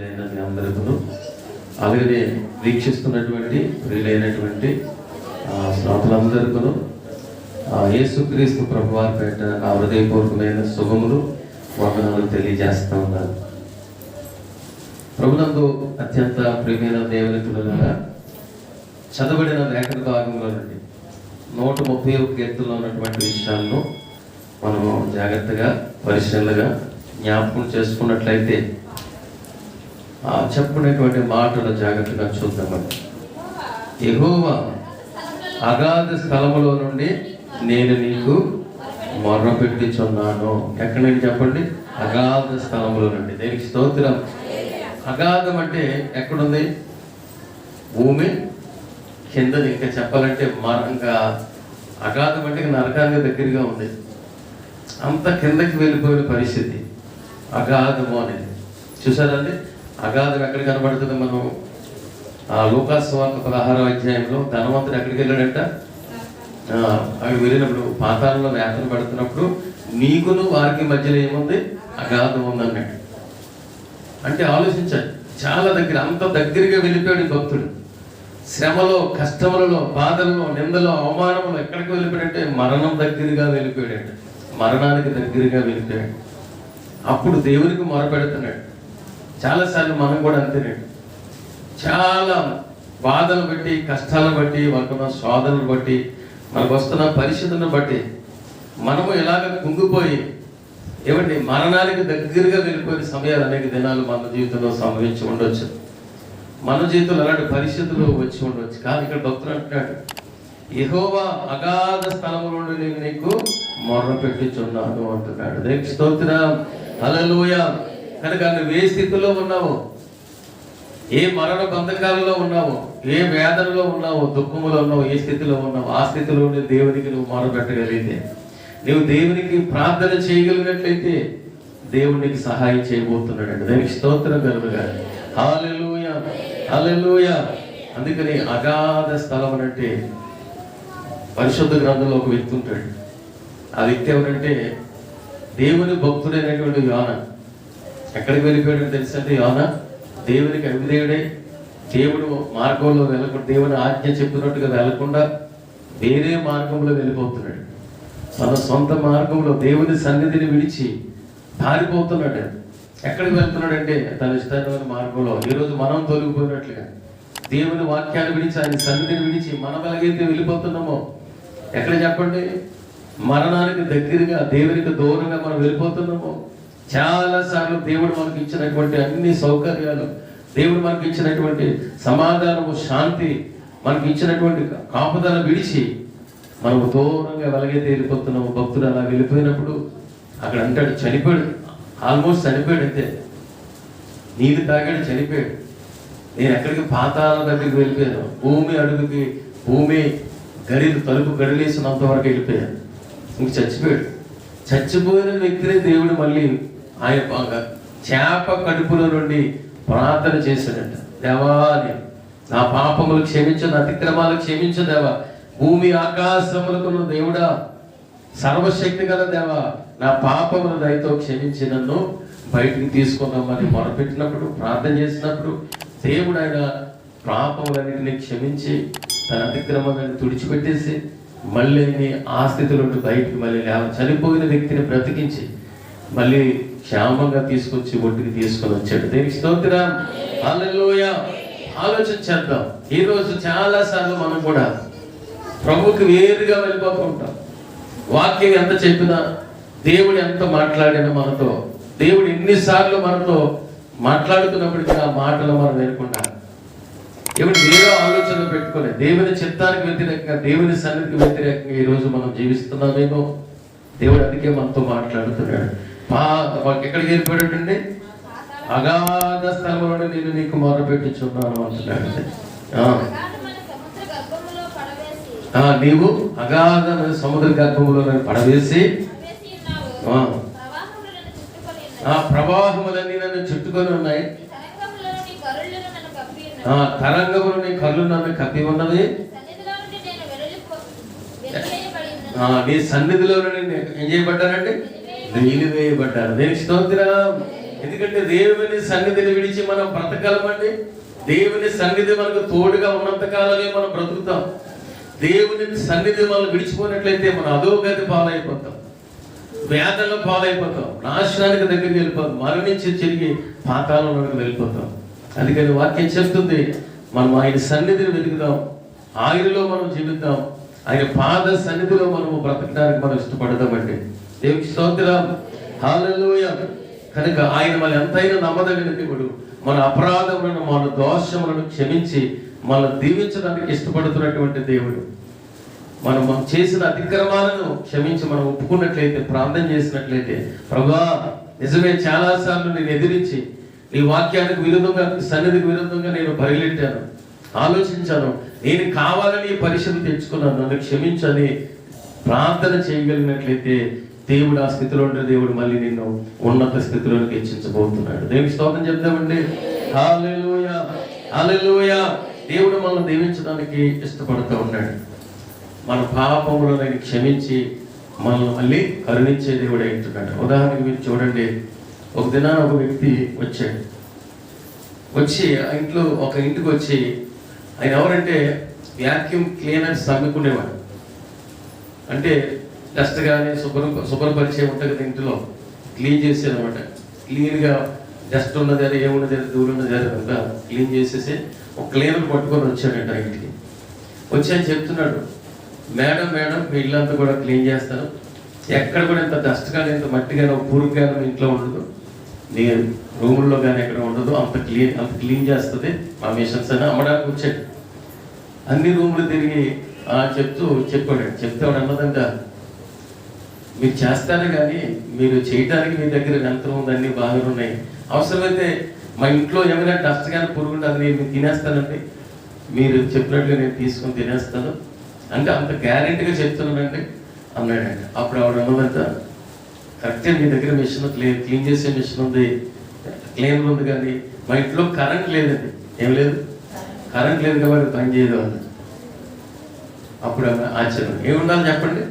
ప్రియులైన మీ అందరికీ, అలాగే వీక్షిస్తున్నటువంటి ప్రియులైనటువంటి శ్రోతలందరికీ యేసుక్రీస్తు ప్రభువారి పేట నా హృదయపూర్వకమైన శుభములు వందనాలు తెలియజేస్తా ఉన్నాను. ప్రభునందు అత్యంత ప్రియమైన దేవుని పిల్లలుగా చదవబడిన లేఖన భాగంలో నుండి 131 కీర్తనలో ఉన్నటువంటి విషయాలను మనము జాగ్రత్తగా పరిశీలనగా జ్ఞాపకం చేసుకున్నట్లయితే చెప్పుకునేటువంటి మాటలు జాగ్రత్తగా చూద్దామండి. యెహోవా అగాధ స్థలములో నుండి నేను నీకు మొర్రపెట్టుచున్నాను. ఎక్కడి నుండి చెప్పండి? అగాధ స్థలములో నుండి. దేనికి స్తోత్రం. అగాధం అంటే ఎక్కడుంది? భూమి కిందది. ఇంకా చెప్పాలంటే ఇంకా అగాధం అంటే నరకానికి దగ్గరగా ఉంది. అంత కిందకి వెళ్ళిపోయిన పరిస్థితి అగాధము అనేది. చూసారండి, అగాధం ఎక్కడ కనబడుతుంది? మనం లూకాసు సువార్త 16వ అధ్యాయంలో ధనవంతుడు ఎక్కడికి వెళ్ళాడంట? అక్కడ వెళ్ళినప్పుడు పాతాళంలో వేతన పడుతున్నప్పుడు నీకును వారికి మధ్యలో ఏముంది? అగాధం ఉందన్నట్టు. అంటే ఆలోచించండి, చాలా దగ్గర, అంత దగ్గరగా వెళ్ళిపోయాడు భక్తుడు. శ్రమలో, కష్టములలో, బాధల్లో, నిందలో, అవమానంలో ఎక్కడికి వెళ్ళిపోయాడంటే మరణం దగ్గరగా వెళ్ళిపోయాడంట. మరణానికి దగ్గరగా వెళ్ళిపోయాడు. అప్పుడు దేవునికి మొరపెడుతున్నాడు. చాలాసార్లు మనం కూడా అంతేనండి. చాలా బాధలు బట్టి, కష్టాలను బట్టి, మనకున్న శోధనలు బట్టి, మనకు వస్తున్న పరిస్థితులను బట్టి మనము ఇలాగ కుంగిపోయి ఏమండి మరణానికి దగ్గరగా వెళ్ళిపోయిన సమయాలు అనేక దినాలు మన జీవితంలో సంభవించి ఉండొచ్చు. మన జీవితంలో అలాంటి పరిస్థితులు వచ్చి ఉండవచ్చు. కానీ ఇక్కడ భక్తులు అంటున్నాడు, యెహోవా అగాధ స్థలములో నుండి నేను నీకు మొర్ర పెట్టుచున్నాను అంటున్నాడు. దేవునికి స్తోత్రం. హల్లెలూయా. కనుక నువ్వు ఏ స్థితిలో ఉన్నావో, ఏ మరణ బంధకాలలో ఉన్నావో, ఏ వేదనలో ఉన్నావో, దుఃఖములో ఉన్నావో, ఏ స్థితిలో ఉన్నావో, ఆ స్థితిలో దేవునికి నువ్వు మొర్ర పెట్టగలిగితే, నువ్వు దేవునికి ప్రార్థన చేయగలిగినట్లయితే దేవుడు నీకు సహాయం చేయబోతున్నాడు. దానికి స్తోత్రం కలుగుగా. హల్లెలూయా, హల్లెలూయా. అందుకని అగాధ స్థలం అంటే పరిశుద్ధ గ్రంథంలో ఒక వ్యక్తి ఉంటాడు. ఆ వ్యక్తి ఎవరంటే దేవుని భక్తుడైనటువంటి యోనా. ఎక్కడికి వెళ్ళిపోయాడు తెలుసంటే, యోనా దేవునికి అవిధేయుడై దేవుడు మార్గంలో వెళ్ళకుండా, దేవుని ఆజ్ఞ చెప్పినట్టుగా వెళ్ళకుండా వేరే మార్గంలో వెళ్ళిపోతున్నాడు. తన సొంత మార్గంలో దేవుని సన్నిధిని విడిచి పారిపోతున్నాడు. ఎక్కడికి వెళ్తున్నాడంటే తన ఇష్టమైన మార్గంలో. ఈరోజు మనం తొలగిపోయినట్లుగా దేవుని వాక్యాన్ని విడిచి, ఆయన సన్నిధిని విడిచి మనం ఎలాగైతే వెళ్ళిపోతున్నామో, ఎక్కడ చెప్పండి? మరణానికి దగ్గరగా, దేవునికి దూరంగా మనం వెళ్ళిపోతున్నామో. చాలాసార్లు దేవుడు మనకి ఇచ్చినటువంటి అన్ని సౌకర్యాలు, దేవుడు మనకి ఇచ్చినటువంటి సమాధానము, శాంతి, మనకి ఇచ్చినటువంటి కాపుదల విడిచి మనము దూరంగా ఎలాగైతే వెళ్ళిపోతున్నాము. భక్తుడు అలా వెళ్ళిపోయినప్పుడు అక్కడ అంటాడు, చనిపోయాడు, ఆల్మోస్ట్ చనిపోయాడు. అయితే నీళ్ళు తాగాడు, చనిపోయాడు. నేను ఎక్కడికి? పాతాళం దగ్గరికి వెళ్ళిపోయాను. భూమి అడుగుకి, భూమి తలుపు గడిలేసినంత వరకు వెళ్ళిపోయాను. ఇంక చచ్చిపోయాడు. చచ్చిపోయిన వ్యక్తిని దేవుడు మళ్ళీ ఆయన చేప కడుపులో నుండి ప్రార్థన చేశాడంట. దేవా, నా పాపములు క్షమించు, నా అతిక్రమాలు క్షమించు దేవా. భూమి ఆకాశములకు దేవుడా, సర్వశక్తి గల దేవా, నా పాపముల దయతో క్షమించి నన్ను బయటికి తీసుకున్నామని మొరపెట్టినప్పుడు, ప్రార్థన చేసినప్పుడు దేవుడు ఆయన పాపములన్నింటినీ క్షమించి తన అతిక్రమాలను తుడిచిపెట్టేసి మళ్ళీ ఆ స్థితిలో బయటికి మళ్ళీ చనిపోయిన వ్యక్తిని బ్రతికించి మళ్ళీ క్షేమంగా తీసుకొచ్చి ఒంటికి తీసుకొని వచ్చాడు. దేవునికి స్తోత్రం. హల్లెలూయా. ఆలోచన చేద్దాం. ఈరోజు చాలాసార్లు మనం కూడా ప్రభువుకి వేరుగా వెళ్ళిపోతూ ఉంటాం. వాక్యం ఎంత చెప్పినా, దేవుడు ఎంత మాట్లాడినా మనతో, దేవుడు ఎన్నిసార్లు మనతో మాట్లాడుతున్నప్పటికీ ఆ మాటలు మనం వినకుండా ఏమిటి వేరే ఆలోచన పెట్టుకుని దేవుని చిత్తానికి వ్యతిరేకంగా, దేవుని సన్నిధికి వ్యతిరేకంగా ఈరోజు మనం జీవిస్తున్నామేమో. దేవుడు అందుకే మనతో మాట్లాడుతున్నాడు. ఎక్కడికి వెళ్ళిపోయాడండి? అగాధ స్థలంలో నేను నీకు మొరపెట్టుచున్నాను అంటున్నాడు. నీవు అగాధ సముద్ర గర్భంలో పడవేసి ప్రవాహములన్నీ నన్ను చుట్టుకొని ఉన్నాయి. తరంగములు నీ కళ్ళు నన్ను కప్పి ఉన్నది. నీ సన్నిధిలో ఏం చేయబడ్డారంటే? నిలివేయబడ్డారు. దేనికి స్తోత్రం. ఎందుకంటే దేవుని సన్నిధిని విడిచి మనం బ్రతకలమండి. దేవుని సన్నిధి మనకు తోడుగా ఉన్నంత కాలమే మనం బ్రతుకుతాం. దేవుని సన్నిధి మనం విడిచిపోయినట్లయితే మనం అధోగతి పాలైపోతాం, వేదనలో పాలైపోతాం, నాశనానికి దగ్గరికి వెళ్ళిపోతాం, మరణించి తిరిగి పాతాళంలోకి వెళ్ళిపోతాం. అందుకని వాక్యం చెప్తుంది, మనం ఆయన సన్నిధిని వెతుకుదాం, ఆయనలో మనం జీవిద్దాం, ఆయన పాద సన్నిధిలో మనము బ్రతకడానికి మనం ఇష్టపడదామండి. దేవునికి స్తోత్రం, హల్లెలూయా. కనుక ఆయన మన ఎంతైనా నమ్మదగిన దేవుడు. మన అపరాధములను మన దోషములను క్షమించి మనం దీవించడానికి ఇష్టపడుతున్నటువంటి దేవుడు. మనం చేసిన అతిక్రమాలను క్షమించి మనం ఒప్పుకున్నట్లయితే, ప్రార్థన చేసినట్లయితే, ప్రభువా నిజమే చాలాసార్లు నేను ఎదిరించి నీ వాక్యానికి విరుద్ధంగా, సన్నిధికి విరుద్ధంగా నేను పరిగెట్టాను, ఆలోచించాను, నేను కావాలని పరిశుద్ధి తెచ్చుకున్నాను, నన్ను క్షమించని ప్రార్థన చేయగలిగినట్లయితే దేవుడు ఆ స్థితిలో ఉండే దేవుడు మళ్ళీ నిన్ను ఉన్నత స్థితిలోకి హెచ్చించబోతున్నాడు. దేవునికి స్తోత్రం చెప్దామండి. హల్లెలూయా, హల్లెలూయా. దేవుడు మనల్ని దీవించడానికి ఇష్టపడుతూ ఉన్నాడు. మన పాపములను ఆయన క్షమించి మనల్ని మళ్ళీ కరుణించే దేవుడు అంటున్నాడు. ఉదాహరణకి మీరు చూడండి, ఒక దినాన ఒక వ్యక్తి వచ్చాడు. వచ్చి ఆ ఇంట్లో ఒక ఇంటికి వచ్చి, ఆయన ఎవరంటే వ్యాక్యూమ్ క్లీనర్స్ అమ్ముకునేవాడు. అంటే డస్ట్ కానీ శుభ్రపరిచే ఉంటుంది కదా, ఇంటిలో క్లీన్ చేసేది అనమాట. క్లీన్గా డస్ట్ ఉన్నది అది ఏమున్నది అది దూరం ఉన్నది అది అంతా క్లీన్ చేసేసి ఒక క్లీనర్ పట్టుకొని వచ్చాడంట ఆ ఇంటికి. వచ్చి ఆయన చెప్తున్నాడు, మేడం మీ ఇల్లంతా కూడా క్లీన్ చేస్తాను, ఎక్కడ కూడా ఇంత డస్ట్ కానీ ఇంత మట్టి కానీ ఒక పూర్తి కానీ ఇంట్లో ఉండదు, నీ రూముల్లో కానీ ఎక్కడ ఉండదు, అంత క్లీన్ చేస్తుంది మా మిషన్స్ అని అమ్మడానికి వచ్చాడు. అన్ని రూములు తిరిగి చెప్పాడు. చెప్తే వాడు అన్నదంట, మీరు చేస్తారు కానీ మీరు చేయడానికి మీ దగ్గర యంత్రం ఉంది, అన్ని బాగా ఉన్నాయి, అవసరమైతే మా ఇంట్లో ఏమైనా డస్ట్ కానీ పురుగుండి అది నేను తినేస్తానండి, మీరు చెప్పినట్లుగా నేను తీసుకొని తినేస్తాను అంటే అంత గ్యారెంటీగా చెప్తున్నానండి అన్నాడండి. అప్పుడు ఆవిడ అన్నదంట, కరెక్ట్గా మీ దగ్గర మిషన్ క్లీన్ చేసే మిషన్ ఉంది, క్లీనర్ ఉంది, కానీ మా ఇంట్లో కరెంట్ లేదండి. ఏం లేదు, కరెంట్ లేదు కాబట్టి పని చేయదు అన్న. అప్పుడు ఆశ్చర్యం, ఏముండాలి చెప్పండి,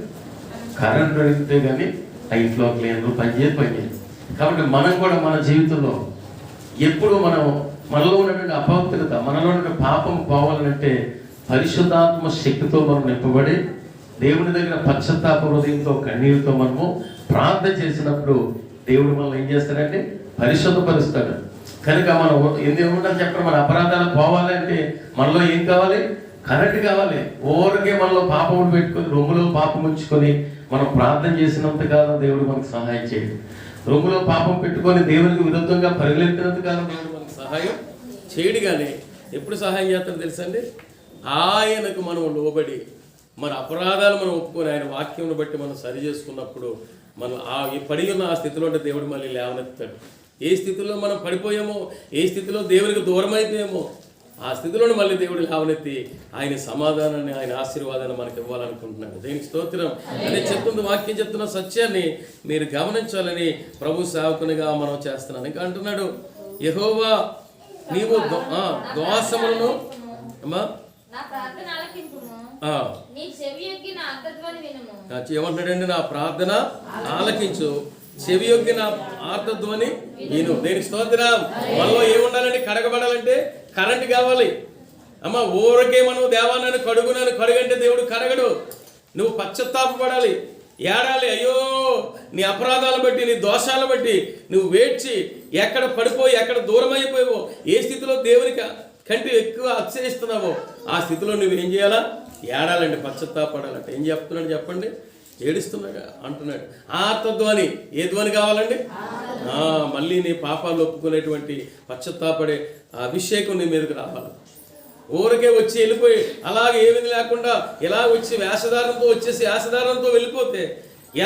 కరెంట్ అడిగితే కానీ ఆ ఇంట్లో క్లీనర్ పని చేయదు. కాబట్టి మనం కూడా మన జీవితంలో ఎప్పుడు మనలో ఉన్నటువంటి అపవిత్రత, మనలో ఉన్న పాపం పోవాలంటే పరిశుద్ధాత్మ శక్తితో మనం నింపబడి దేవుని దగ్గర పశ్చాత్తాప హృదయంతో కన్నీరుతో మనము ప్రార్థన చేసినప్పుడు దేవుడు మనల్ని ఏం చేస్తాడంటే పరిశుద్ధపరుస్తాడు. కనుక మనం ఏముండాలి చెప్పండి, మన అపరాధాలు పోవాలంటే మనలో ఏం కావాలి, కరెంట్ కావాలి. ఊరికే మనలో పాపం పెట్టుకొని రొమ్ములో పాపం ఉంచుకొని మనం ప్రార్థన చేసినంత కాలం దేవుడు మనకు సహాయం చేయడు. రొమ్ములో పాపం పెట్టుకొని దేవునికి విరుద్ధంగా పరిగెత్తినంత కాలం దేవుడు మనకు సహాయం చేయడు. కానీ ఎప్పుడు సహాయం చేస్తాడో తెలుసండి, ఆయనకు మనం లోబడి మన అపరాధాలు మనం ఒప్పుకొని ఆయన వాక్యం బట్టి మనం సరి చేసుకున్నప్పుడు మనం పడి ఉన్న ఆ స్థితిలో ఉంటే దేవుడు మళ్ళీ లేవనెత్తాడు. ఏ స్థితిలో మనం పడిపోయామో, ఏ స్థితిలో దేవునికి దూరం అయిపోయామో ఆ స్థితిలోనే మళ్ళీ దేవుడు లేవనెత్తి ఆయన సమాధానాన్ని, ఆయన ఆశీర్వాదాన్ని మనకు ఇవ్వాలనుకుంటున్నాడు. దేనికి స్తోత్రం. అదే చెప్తుంది వాక్యం, చెప్తున్న సత్యాన్ని మీరు గమనించాలని ప్రభు సేవకునిగా మనం చేస్తున్నాను. ఇంకా అంటున్నాడు, యెహోవా నీవు దోషములను ఏమంటాడండి, నా ప్రార్థన ఆలకించు, చెవి యొగ్గి నా ఆర్తధ్వని విను. దేనికి స్తోత్రం. మనలో ఏముండాలండి, కడగబడాలంటే కరెంట్ కావాలి. ఊరికే మనం దేవాన్ని కడుగంటే దేవుడు కడగడు. నువ్వు పశ్చాత్తాపపడాలి, ఏడాలి. అయ్యో నీ అపరాధాలను బట్టి, నీ దోషాలను బట్టి నువ్వు వేడ్చి ఎక్కడ పడిపోయి ఎక్కడ దూరం అయిపోయావో, ఏ స్థితిలో దేవునికి కంటే ఎక్కువ అతిశయిస్తున్నావో ఆ స్థితిలో నువ్వు ఏం చేయాలా, ఏడాలండి, పశ్చాత్తాపడాలంటే. ఏం చెప్తున్నాడు చెప్పండి, ఏడుస్తున్నాడు అంటున్నాడు. ఆర్తధ్వని, ఏ ధ్వని కావాలండి, మళ్ళీ నీ పాపాలు ఒప్పుకునేటువంటి పశ్చాత్తాపడే అభిషేకం నీ మీదకి రావాలి. ఊరికే వచ్చి వెళ్ళిపోయి అలాగే ఏమీ లేకుండా ఇలా వచ్చి వేషధారంతో వెళ్ళిపోతే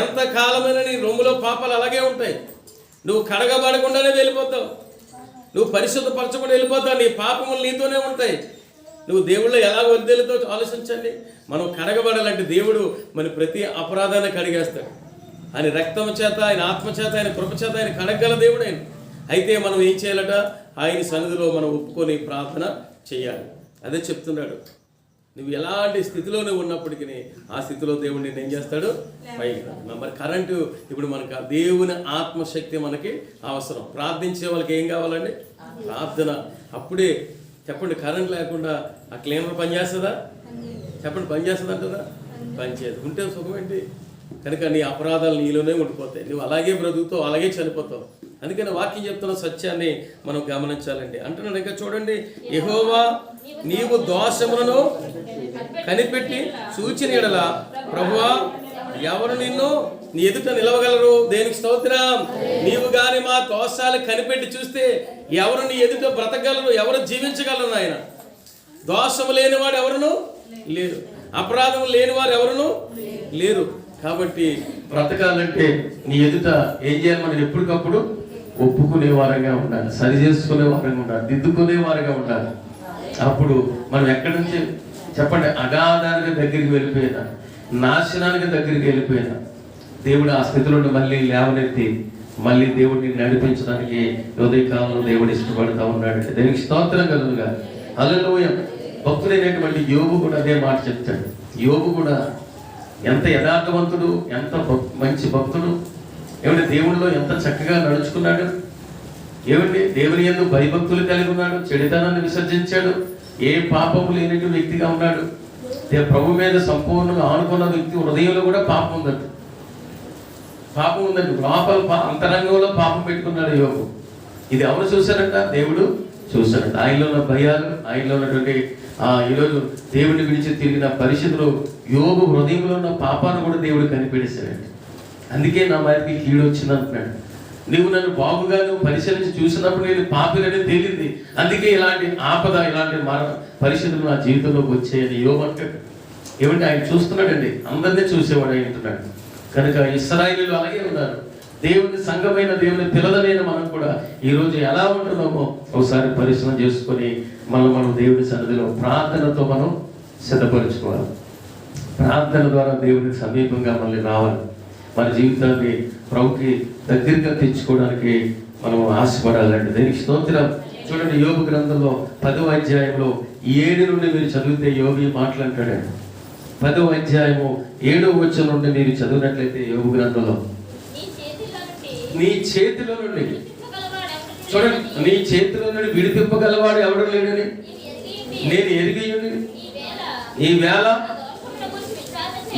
ఎంతకాలమైనా నీ రొమ్ములో పాపాలు అలాగే ఉంటాయి. నువ్వు కడగబడకుండానే వెళ్ళిపోతావు, నువ్వు పరిశుద్ధపరచకుండా వెళ్ళిపోతావు, నీ పాపములు నీతోనే ఉంటాయి. నువ్వు దేవుళ్ళు ఎలా వదిలేతో ఆలోచించండి. మనం కడగబడాలంటే దేవుడు మన ప్రతి అపరాధాన్ని కడిగేస్తాడు. ఆయన రక్తం చేత, ఆయన ఆత్మ చేత, ఆయన కృప చేత ఆయన కడగల దేవుడు ఆయన. అయితే మనం ఏం చేయాలట, ఆయన సన్నిధిలో మనం ఒప్పుకొని ప్రార్థన చేయాలి. అదే చెప్తున్నాడు. నువ్వు ఎలాంటి స్థితిలోనే ఉన్నప్పటికీ ఆ స్థితిలో దేవుడు నేను ఏం చేస్తాడు? పైకి. మరి కరెంటు ఇప్పుడు మనకు దేవుని ఆత్మశక్తి మనకి అవసరం. ప్రార్థించే వాళ్ళకి ఏం కావాలండి? ప్రార్థన. అప్పుడే చెప్పండి, కరెంట్ లేకుండా ఆ క్లీనర్ పనిచేస్తుందా? చెప్పండి, పనిచేస్తుంది అంటుందా? పనిచేయదు. ఉంటే సుఖం ఏంటి? కనుక నీ అపరాధాలు నీలోనే ఉండిపోతాయి. నువ్వు అలాగే బ్రతుకుతావు, అలాగే చనిపోతావు. అందుకని వాక్యం చెప్తున్న సత్యాన్ని మనం గమనించాలండి. అంటున్నాడు ఇంకా చూడండి, యెహోవా నీవు దోషములను కనిపెట్టి చూచిన యెడల ప్రభువా ఎవరు నిన్ను నీ ఎదుట నిలవగలరు? దేనికి స్తోత్రం. నీవు గాని మా దోషాలు కనిపెట్టి చూస్తే ఎవరు నీ ఎదుట బ్రతకగలరు? ఎవరు జీవించగలరు? ఆయన దోషము లేనివాడు ఎవరును లేరు, అపరాధం లేనివారు ఎవరును లేరు. కాబట్టి బ్రతకాలంటే నీ ఎదుట ఏం చేయాలి? మనం ఎప్పటికప్పుడు ఒప్పుకునే వారంగా ఉండాలి, సరి చేసుకునే వారంగా ఉండాలి, దిద్దుకునే వారంగా ఉండాలి. అప్పుడు మనం ఎక్కడి నుంచి చెప్పండి, అగాధానికి దగ్గరికి వెళ్ళిపోయినా, నాశనానికి దగ్గరికి వెళ్ళిపోయినా దేవుడు ఆ స్థితిలో మళ్ళీ లేవనెత్తి మళ్ళీ దేవుడిని నడిపించడానికి ఉదయకాలంలో దేవుడు ఇష్టపడతా ఉన్నాడు. దేవునికి స్తోత్రం కలుగుగా. హల్లెలూయా. భక్తుడైనటువంటి యోబు కూడా అదే మాట చెప్తాడు. యోబు కూడా ఎంత యథార్థవంతుడు, ఎంత మంచి భక్తుడు, ఏమంటే దేవుడిలో ఎంత చక్కగా నడుచుకున్నాడు, ఏమండి దేవుని యందు భయభక్తులు కలిగి ఉన్నాడు, చెడుతనాన్ని విసర్జించాడు, ఏ పాపము లేనటువంటి వ్యక్తిగా ఉన్నాడు. ప్రభు మీద సంపూర్ణంగా ఆనుకున్న వ్యక్తి హృదయంలో కూడా పాపం ఉందండి. పాపం ఉందండి, లోపల అంతరంగంలో పాపం పెట్టుకున్నాడు యోబు. ఇది ఎవరు చూశారంట? దేవుడు చూశాడంట. ఆయనలో ఉన్న భయాలు, ఆయనలో ఉన్నటువంటి ఈరోజు దేవుడిని విడిచి తిరిగిన పరిస్థితులు, యోబు హృదయంలో ఉన్న పాపాన్ని కూడా దేవుడు కనిపెట్టేశాడండి. అందుకే నా వారికి కీడు వచ్చింది అంటున్నాడు. నువ్వు నన్ను బాగుగా పరిశీలించి చూసినప్పుడు నేను పాపినని తేలింది, అందుకే ఇలాంటి ఆపద, ఇలాంటి పరిస్థితులు నా జీవితంలోకి వచ్చాయని యోబు అంటాడు. ఏమంటే ఆయన చూస్తున్నాడండి, అందరినీ చూసేవాడు ఆయన అంటున్నాడు. కనుక ఇశ్రాయేలీయులు అలాగే ఉన్నారు. దేవుని సంఘమైన, దేవుని పిల్లలైన మనం కూడా ఈరోజు ఎలా ఉంటున్నామో ఒకసారి పరిశీలన చేసుకొని మనం దేవుని సన్నిధిలో ప్రార్థనతో మనం సిద్ధపరచుకోవాలి. ప్రార్థన ద్వారా దేవునికి సమీపంగా మళ్ళీ రావాలి. మన జీవితాన్ని ప్రభుకి దగ్గరగా తెచ్చుకోవడానికి మనం ఆశపడాలండి. దేనికి స్తోత్రం. చూడండి, యోబు గ్రంథంలో 10వ అధ్యాయంలో 7 నుండి మీరు చదివితే యోబు మాట్లాడతాడండి. 10వ అధ్యాయము 7వ వచనం నుండి మీరు చదివినట్లయితే యోబు గ్రంథంలో, నీ చేతిలో నుండి చూడండి, నీ చేతిలో నుండి విడిపింపగలవాడు ఎవడు లేడని నేను ఎరిగి ఈ వేళ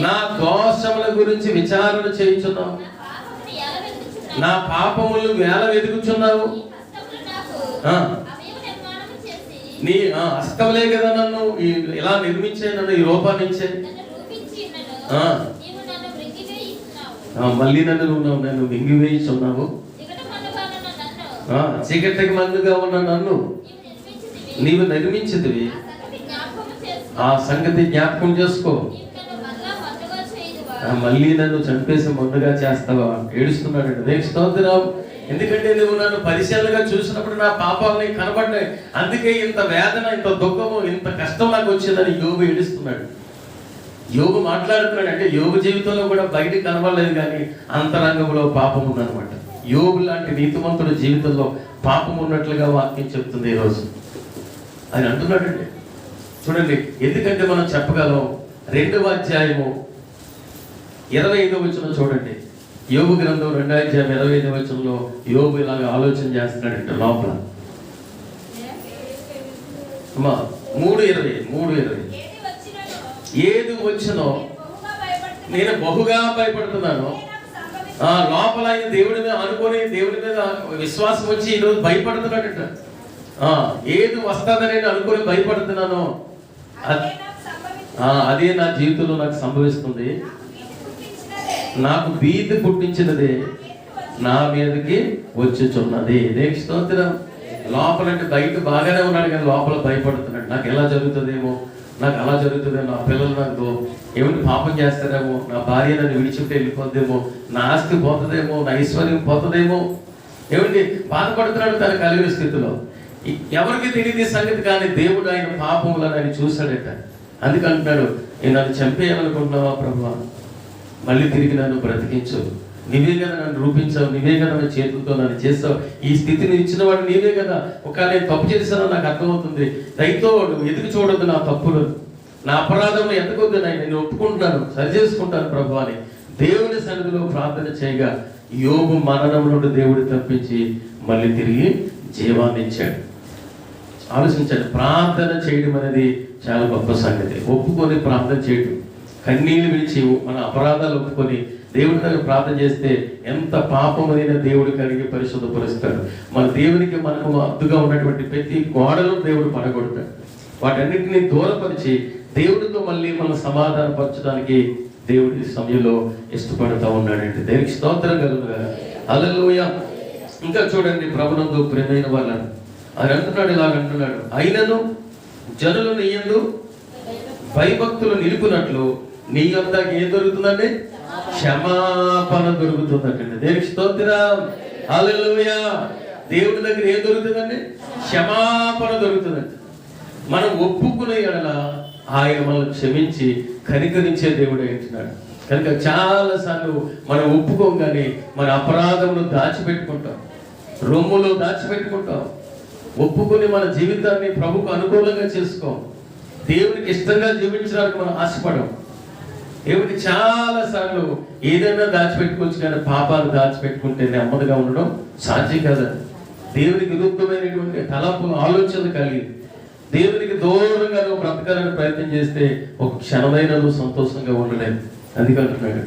నా దోషముల గురించి విచారణ చేయించున్నావు, నా పాపములు వేల వెతుకుచున్నావు. నీ హస్తములే కదా నన్ను ఇలా నిర్మించే, నన్ను ఈ రూపాన్ని ఇచ్చే, మళ్ళీ నన్ను మింగివేయిచున్నావు. చీకటికి మందుగా ఉన్న నన్ను నీవు నిర్మించితివి. ఆ సంగతి జ్ఞాపకం చేసుకో. మళ్ళీ నన్ను చంపేసి మొండుగా చేస్తావా? ఏడుస్తున్నాడు. నెక్స్ట్ స్తోత్రం. ఎందుకంటే నువ్వు నన్ను పరిశీలనగా చూసినప్పుడు నా పాపాలని కనబడ్డాయి, అందుకే ఇంత వేదన, ఇంత దుఃఖము, ఇంత కష్టం నాకు వచ్చిందని యోబు ఏడుస్తున్నాడు. యోబు మాట్లాడుతున్నాడు. అంటే యోబు జీవితంలో కూడా బయటికి కనబడలేదు, కానీ అంతరంగంలో పాపం ఉందన్నమాట. యోబు లాంటి నీతిమంతుడి జీవితంలో పాపం ఉన్నట్లుగా వాక్యం చెప్తుంది ఈరోజు. ఆయన అంటున్నాడండి. చూడండి, ఎందుకంటే మనం చెప్పగలం. 2వ అధ్యాయము 25వ వచనం చూడండి. యోబు గ్రంథం 2వ అధ్యాయం 25వ వచనంలో యోబు ఇలాగ ఆలోచన చేస్తున్నాడంటే లోపల. 3:20 ఏది వచ్చినో నేను బహుగా భయపడుతున్నాను. లోపల ఆయన దేవుడి మీద అనుకొని, దేవుడి మీద విశ్వాసం వచ్చి ఈరోజు భయపడుతున్నాడట. ఏది వస్తుందని అనుకొని భయపడుతున్నాను, అదే నా జీవితంలో నాకు సంభవిస్తుంది. నాకు భీతి పుట్టించినదే నా మీదకి వచ్చుచున్నది. దేనికి స్తోత్రం. లోపలంటే బయట బాగానే ఉన్నాడు, కానీ లోపల భయపడుతున్నాడు. నాకు ఎలా జరుగుతుందేమో, నాకు అలా జరుగుతుందేమో, నా పిల్లలు నాకు ఏమిటి పాపం చేస్తారేమో, నా భార్య నన్ను విడిచిపెట్టి వెళ్ళిపోద్దేమో, నా ఆస్తి పోతుందేమో, నా ఐశ్వర్యం పోతుందేమో, ఏమిటి బాధపడుతున్నాడు తన కలిగిన స్థితిలో. ఎవరికి తెలియదు ఈ సంగతి, కానీ దేవుడు ఆయన పాపములను ఆయన చూశాడట. అందుకంటున్నాడు, నేను నన్ను చంపేయాలనుకుంటున్నావా ప్రభువా, మళ్ళీ తిరిగి నన్ను బ్రతికించు. నీవే కదా నన్ను రూపించావు, నీవే కదా నా చేతులతో నన్ను చేస్తావు, ఈ స్థితిని ఇచ్చిన వాడు నీవే కదా. ఒకవేళ నేను తప్పు చేశానో నాకు అర్థమవుతుంది, దయతో నువ్వు ఎదుగు చూడొద్దు నా తప్పులు. నా అపరాధం ఎంతకొద్దు నేను ఒప్పుకుంటున్నాను, సరి చేసుకుంటాను ప్రభు అని దేవుని సన్నిధిలో ప్రార్థన చేయగా యోబు మరణం నుండి దేవుడు తప్పించి మళ్ళీ తిరిగి జీవాన్ని ఇచ్చాడు. ఆలోచించండి, ప్రార్థన చేయడం అనేది చాలా గొప్ప సంగతి. ఒప్పుకొని ప్రార్థన చేయడం, కన్నీళ్ళు విడిచి మన అపరాధాలు ఒప్పుకొని దేవుడి దగ్గర ప్రార్థన చేస్తే ఎంత పాపమైన దేవుడు కడిగి పరిశుద్ధపరుస్తాడు. మన దేవునికి మనకు అద్దుగా ఉన్నటువంటి ప్రతి గోడలు దేవుడు పడగొడతాడు. వాటన్నిటిని దూరపరిచి దేవుడితో మళ్ళీ మనం సమాధానపరచడానికి దేవుడి సమయంలో ఇష్టపడుతూ ఉన్నాడండి. దేవునికి స్తోత్రం కలుగుగా. హల్లెలూయా. ఇంకా చూడండి, ప్రభునందు ప్రియమైన వాళ్ళని ఆయన అంటున్నాడు, ఇలాగంటున్నాడు, అయినను జనులు నీ యందు భయభక్తులు నిలుపునట్లు నీ యొద్ద ఏం దొరుకుతుందండి? క్షమాపణ దొరుకుతుందండి. దేవునికి స్తోత్రం. హల్లెలూయా. దేవుడి దగ్గర ఏం దొరుకుతుందండి? క్షమాపణ దొరుకుతుందండి. మనం ఒప్పుకునే ఎడల ఆయన మనల్ని క్షమించి కనికరించే దేవుడు అంటున్నాడు. కనుక చాలాసార్లు మనం ఒప్పుకోగానే మన అపరాధమును దాచిపెట్టుకుంటాం, రొమ్ములో దాచిపెట్టుకుంటాం. ఒప్పుకొని మన జీవితాన్ని ప్రభుకు అనుకూలంగా చేసుకోం. దేవునికి ఇష్టంగా జీవించడానికి మనం ఆశపడం. దేవుడికి చాలాసార్లు ఏదైనా దాచిపెట్టుకోవచ్చు, కానీ పాపాలు దాచిపెట్టుకుంటే నెమ్మదిగా ఉండడం సాధ్యం కాదండి. దేవునికి విరుద్ధమైనటువంటి తలపు ఆలోచన కలిగి దేవునికి దూరంగా నువ్వు బ్రతకాలని ప్రయత్నం చేస్తే ఒక క్షణమైన నువ్వు సంతోషంగా ఉండలేదు. అందుకంటున్నాడు,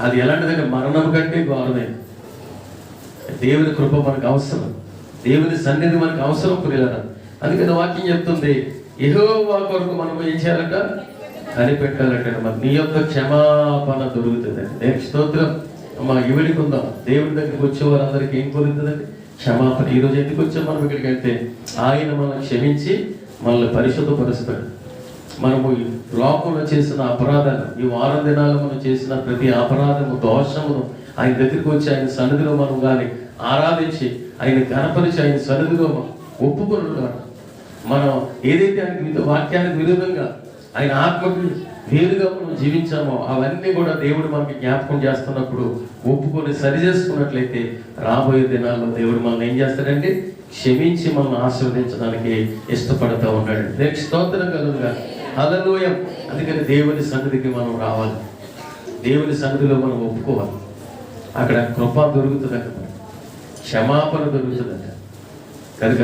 అది ఎలాంటిదంటే మరణం కంటే ఘోరమైంది. దేవుని కృప మనకు అవసరం, దేవుని సన్నిధి మనకు అవసరం ప్రియులారా. అందుకని వాక్యం చెప్తుంది, యెహోవా కొరకు మనం ఏం చేయాలంట? కనిపెట్టాలంటే మరి నీ యొక్క క్షమాపణ దొరుకుతుందండి. దేవునికి స్తోత్రం. అమ్మ ఇవిడికి ఉందాం, దేవుడి దగ్గరికి వచ్చే వారందరికీ ఏం కోరుతుందండి? క్షమాపణ. ఈరోజు ఎందుకు వచ్చాం మనం ఇక్కడికి అంటే ఆయన మనం క్షమించి మనల్ని పరిశుద్ధపరుస్తాడు. మనము లోకంలో చేసిన అపరాధాలు, ఈ వారం దినాలు మనం చేసిన ప్రతి అపరాధము దోషమును ఆయన దగ్గరికి వచ్చి ఆయన సన్నిధిలో మనం కానీ ఆరాధించి ఆయన గణపరిచి ఆయన సన్నిధిలో ఒప్పుకొని ఉన్నాడు. మనం ఏదైతే ఆయన వాక్యానికి విరుద్ధంగా ఆయన ఆత్మకు వేరుగా మనం జీవించామో అవన్నీ కూడా దేవుడు మనకి జ్ఞాపకం చేస్తున్నప్పుడు ఒప్పుకొని సరి చేసుకున్నట్లయితే రాబోయే దినాల్లో దేవుడు మనల్ని ఏం చేస్తాడంటే క్షమించి మనల్ని ఆశీర్వదించడానికి ఇష్టపడుతూ ఉన్నాడు. దేవునికి స్తోత్రం కలుగుగా. హల్లెలూయా. అందుకని దేవుని సన్నిధికి మనం రావాలి, దేవుని సన్నిధిలో మనం ఒప్పుకోవాలి. అక్కడ కృప దొరుకుతుందంట, క్షమాపణ దొరుకుతుందంట. కనుక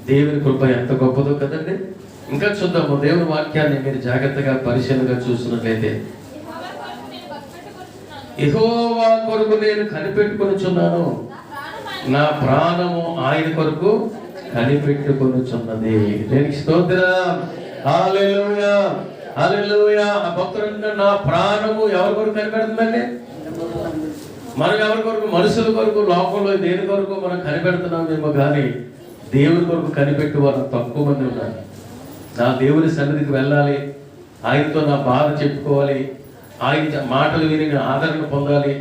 దేవుని కృప ఎంత గొప్పదో కదండి. ఇంకా చూద్దాము దేవుని వాక్యాన్ని మీరు జాగ్రత్తగా పరిశీలనగా చూస్తున్నట్లయితే, యెహోవా కొరకు నేను కనిపెట్టుకొనుచున్నాను, నా ప్రాణము ఆయన కొరకు కనిపెట్టుకొనుచున్నది. దేనికి స్తోత్రం. హల్లెలూయా, హల్లెలూయా. ఆ భక్తుడు నా ప్రాణము ఎవరి కొరకు కనిపెడుతుందండి? మనం ఎవరి కొరకు? మనుషుల కొరకు, లోకంలో దేని కొరకు మనం కనిపెడుతున్నామేమో కానీ దేవుని కొరకు కనిపెట్టే వారు తక్కువ మంది ఉన్నారు. నా దేవుని సన్నిధికి వెళ్ళాలి, ఆయనతో నా బాధ చెప్పుకోవాలి, ఆయన మాటలు విని నేను ఆదరణ పొందాలి,